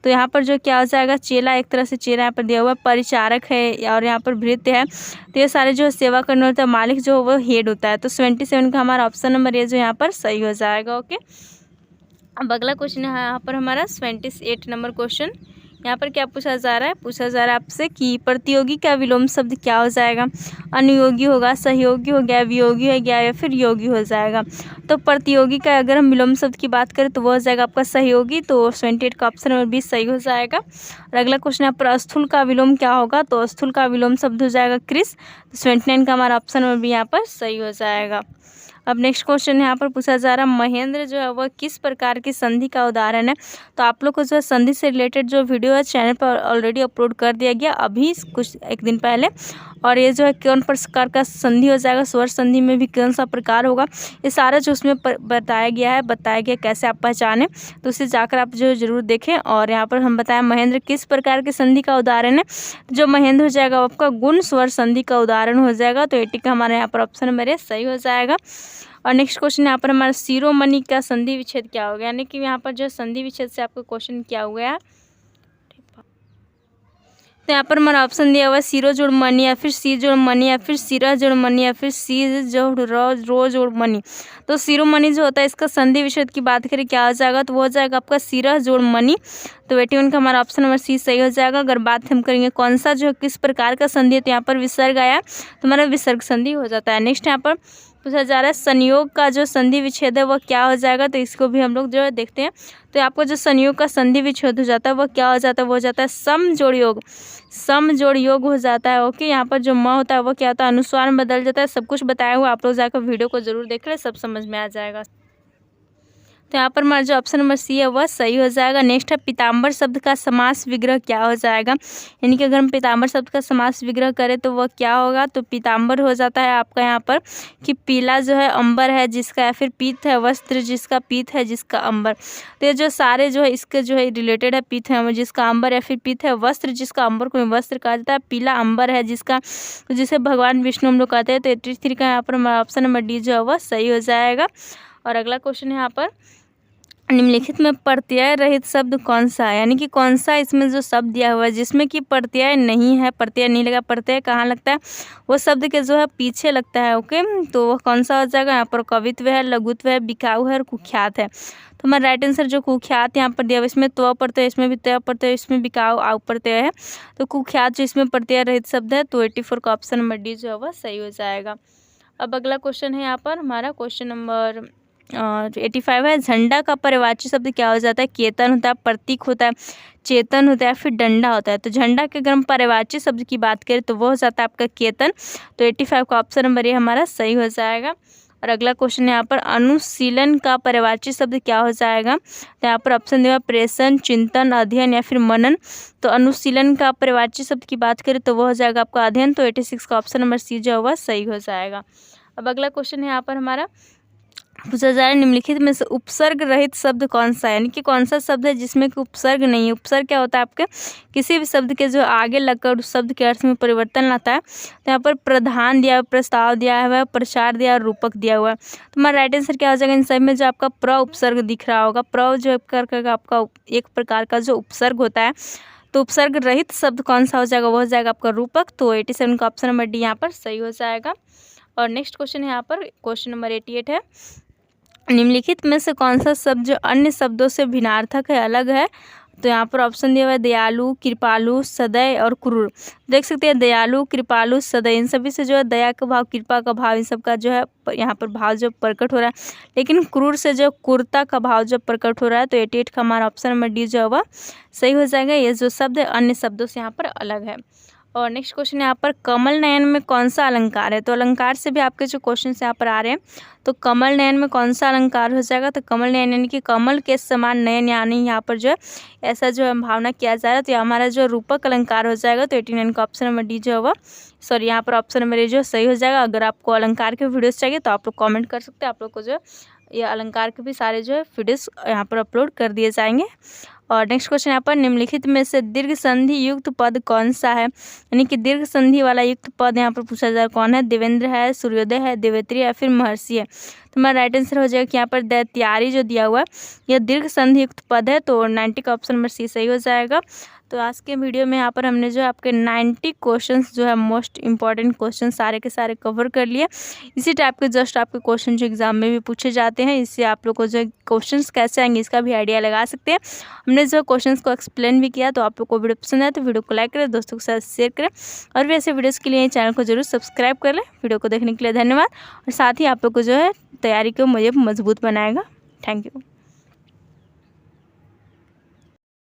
Speaker 1: तो यहाँ पर जो क्या हो जाएगा, चेला एक तरह से चेला यहाँ पर दिया हुआ है, परिचारक है और यहाँ पर भृत्य है। तो ये सारे जो सेवा करने होता है, मालिक जो वो हेड होता है। तो 27 का हमारा ऑप्शन नंबर ये जो यहाँ पर सही हो जाएगा। ओके, अब अगला क्वेश्चन है यहाँ पर हमारा 28 नंबर क्वेश्चन। यहाँ पर क्या पूछा जा रहा है, पूछा जा रहा है आपसे कि प्रतियोगी का विलोम शब्द क्या हो जाएगा, अनुयोगी होगा, सहयोगी हो गया, वियोगी हो गया या फिर योगी हो जाएगा। तो प्रतियोगी का अगर हम विलोम शब्द की बात करें तो वो हो जाएगा आपका सहयोगी। तो 28 का ऑप्शन नंबर बी सही हो जाएगा। और अगला क्वेश्चन यहाँ पर स्थूल का विलोम क्या होगा, तो स्थूल का विलोम शब्द हो जाएगा क्रिस। तो 29 का हमारा ऑप्शन नंबर बी यहाँ पर सही हो जाएगा। अब नेक्स्ट क्वेश्चन यहाँ पर पूछा जा रहा है महेंद्र जो है वह किस प्रकार की संधि का उदाहरण है। तो आप लोग को जो है संधि से रिलेटेड जो वीडियो है चैनल पर ऑलरेडी अपलोड कर दिया गया अभी कुछ एक दिन पहले, और ये जो है कौन प्रकार का संधि हो जाएगा, स्वर संधि में भी कौन सा प्रकार होगा, ये सारा जो उसमें बताया गया कैसे आप पहचानें, तो उसे जाकर आप जो ज़रूर देखें। और यहाँ पर हम बताएं महेंद्र किस प्रकार की संधि का उदाहरण है, जो महेंद्र हो जाएगा वो आपका गुण स्वर संधि का उदाहरण हो जाएगा। तो 80 का हमारे यहाँ पर ऑप्शन नंबर ए सही हो जाएगा। और नेक्स्ट क्वेश्चन यहाँ पर हमारा शिरोमणि का संधि विच्छेद क्या हो गया, यानी कि यहाँ पर जो संधि विच्छेद से आपका क्वेश्चन क्या हो गया। तो यहाँ पर हमारा ऑप्शन दिया हुआ है सिरो जोड़ मनी या फिर सी जोड़ मनी या फिर सिरा जोड़ मनी या फिर सी जोड़ रो जोड़ मनी। तो शिरोमणि जो होता है इसका संधि विच्छेद की बात करें क्या हो जाएगा, तो वो हो जाएगा आपका सिरा जोड़ मनी। तो 81 का हमारा ऑप्शन नंबर सी सही हो जाएगा। अगर बात हम करेंगे कौन सा जो किस प्रकार का संधि है, तो यहाँ पर विसर्ग आया तो हमारा विसर्ग संधि हो जाता है। नेक्स्ट यहाँ पर पूछा जा रहा है संयोग का जो संधि विच्छेद है वह क्या हो जाएगा, तो इसको भी हम लोग जो है देखते हैं। तो आपको जो संयोग का संधि विच्छेद हो जाता है वह क्या हो जाता है, वो हो जाता है सम जोड़ योग, सम जोड़ योग हो जाता है। ओके, यहाँ पर जो म होता है वो क्या होता है, अनुस्वार में बदल जाता है। सब कुछ बताया हुआ, आप लोग जाकर वीडियो को जरूर देख लें, सब समझ में आ जाएगा। तो यहाँ पर हमारा जो ऑप्शन नंबर सी है वह सही हो जाएगा। नेक्स्ट है पीताम्बर शब्द का समास विग्रह क्या हो जाएगा, यानी कि अगर हम पीताम्बर शब्द का समास विग्रह करें तो वह क्या होगा, तो पीताम्बर हो जाता है आपका यहाँ पर कि पीला जो है अंबर है जिसका, या फिर पीत है वस्त्र जिसका, पीत है जिसका अंबर। तो ये जो सारे जो है इसके जो है रिलेटेड है, पीत है जिसका अंबर, या फिर पीत है वस्त्र जिसका अंबर को वस्त्र कहा जाता है, पीला अंबर है जिसका, जिसे भगवान विष्णु हम लोग कहते हैं। तो 83 का यहाँ पर हमारा ऑप्शन नंबर डी जो है वह सही हो जाएगा। और अगला क्वेश्चन है यहाँ पर निम्नलिखित में प्रत्यय रहित शब्द कौन सा है, यानी कि कौन सा इसमें जो शब्द दिया हुआ है जिसमें कि प्रत्यय नहीं है, प्रत्यय नहीं लगा। प्रत्यय कहाँ लगता है, वो शब्द के जो है पीछे लगता है। ओके, तो वो कौन सा हो जाएगा, यहाँ पर कवित्व है, लघुत्व है, बिकाऊ है और कुख्यात है। तो हमारा राइट आंसर जो कुख्यात यहाँ पर दिया हुआ, इसमें त्व प्रत्यय, इसमें भी त्व प्रत्यय, इसमें बिकाऊ आउ प्रत्यय है। तो कुख्यात जो इसमें प्रत्यय रहित शब्द है, तो 84 का ऑप्शन नंबर डी जो है वह सही हो जाएगा। अब अगला क्वेश्चन है यहाँ पर हमारा क्वेश्चन नंबर 85 है। झंडा का पर्यायवाची शब्द क्या हो जाता है, केतन होता है, प्रतीक होता है, चेतन होता है, फिर डंडा होता है। तो झंडा के अगर हम पर्यायवाची शब्द की बात करें तो वो हो जाता है आपका केतन। तो 85 का ऑप्शन नंबर ये हमारा सही हो जाएगा। और अगला क्वेश्चन यहाँ पर अनुशीलन का पर्यायवाची शब्द क्या हो जाएगा, तो यहाँ पर ऑप्शन दिया प्रेषण, चिंतन, अध्ययन या फिर मनन। तो अनुशीलन का पर्यायवाची शब्द की बात करें तो वो हो जाएगा आपका अध्ययन। तो 86 का ऑप्शन नंबर सी जो होगा सही हो जाएगा। अब अगला क्वेश्चन है यहाँ पर हमारा पूछा जा रहा है, निम्नलिखित में से उपसर्ग रहित शब्द कौन सा है, यानी कि कौन सा शब्द है जिसमें कि उपसर्ग नहीं है। उपसर्ग क्या होता है, आपके किसी भी शब्द के जो आगे लगकर उस शब्द के अर्थ में परिवर्तन लाता है। तो यहाँ पर प्रधान दिया हुआ, प्रस्ताव दिया हुआ है, प्रचार दिया, रूपक दिया हुआ है। तो हमारा राइट आंसर क्या हो जाएगा, इन सब में जो आपका प्र उपसर्ग दिख रहा होगा, प्र जो कर आपका एक प्रकार का जो उपसर्ग होता है। तो उपसर्ग रहित शब्द कौन सा हो जाएगा, वो हो जाएगा आपका रूपक। तो 87 का ऑप्शन नंबर डी यहाँ पर सही हो जाएगा। और नेक्स्ट क्वेश्चन यहाँ पर क्वेश्चन नंबर 88 है। निम्नलिखित में से कौन सा शब्द जो अन्य शब्दों से भिन्नार्थक है, अलग है। तो यहाँ पर ऑप्शन दिया हुआ है दयालु, कृपालु, सदय और क्रूर। देख सकते हैं दयालु, कृपालु, सदय, इन सभी से जो है दया का भाव, कृपा का भाव, इन सब का जो है यहाँ पर भाव जो प्रकट हो रहा है। लेकिन क्रूर से जो क्रूरता का भाव जो प्रकट हो रहा है। तो 88 का हमारा ऑप्शन नंबर डी जो होगा सही हो जाएगा। ये जो शब्द है अन्य शब्दों से यहाँ पर अलग है। और नेक्स्ट क्वेश्चन यहाँ पर कमल नयन में कौन सा अलंकार है। तो अलंकार से भी आपके जो क्वेश्चन यहाँ पर आ रहे हैं, तो कमल नयन में कौन सा अलंकार हो जाएगा, तो कमल नयन यानी कि कमल के समान नयन, यानी यहाँ पर जो है ऐसा जो है भावना किया जा रहा है। तो हमारा जो रूपक अलंकार हो जाएगा। तो 89 का ऑप्शन नंबर डी जो होगा सॉरी यहाँ पर ऑप्शन नंबर ए जो सही हो जाएगा। अगर आपको अलंकार के वीडियोस चाहिए तो आप लोग कमेंट कर सकते हैं, आप लोग को जो ये अलंकार के भी सारे जो है वीडियोस यहाँ पर अपलोड कर दिए जाएंगे। और नेक्स्ट क्वेश्चन यहाँ पर निम्नलिखित में से दीर्घ संधि युक्त पद कौन सा है, यानी कि दीर्घ संधि वाला युक्त पद यहाँ पर पूछा जा रहा है कौन है। देवेंद्र है, सूर्योदय है, देवेत्री या फिर महर्षि है। तो हमारा राइट आंसर हो जाएगा कि यहाँ पर दैत्यारी जो दिया हुआ है यह दीर्घ संधि युक्त पद है। तो 90 का ऑप्शन नंबर सी सही हो जाएगा। तो आज के वीडियो में यहाँ पर हमने जो है आपके 90 क्वेश्चंस जो है मोस्ट इंपॉर्टेंट क्वेश्चन सारे के सारे कवर कर लिए। इसी टाइप के जस्ट आपके क्वेश्चन जो एग्जाम में भी पूछे जाते हैं, इससे आप लोग को जो क्वेश्चंस कैसे आएंगे इसका भी आइडिया लगा सकते हैं। हमने जो क्वेश्चंस को एक्सप्लेन भी किया। तो आप लोग को वीडियो पसंद आए तो वीडियो को लाइक करें, दोस्तों के साथ शेयर करें और भी ऐसे वीडियोज़ के लिए चैनल को जरूर सब्सक्राइब कर लें। वीडियो को देखने के लिए धन्यवाद। और साथ ही आप लोग को जो है तैयारी को मुझे मजबूत बनाएगा। Thank you.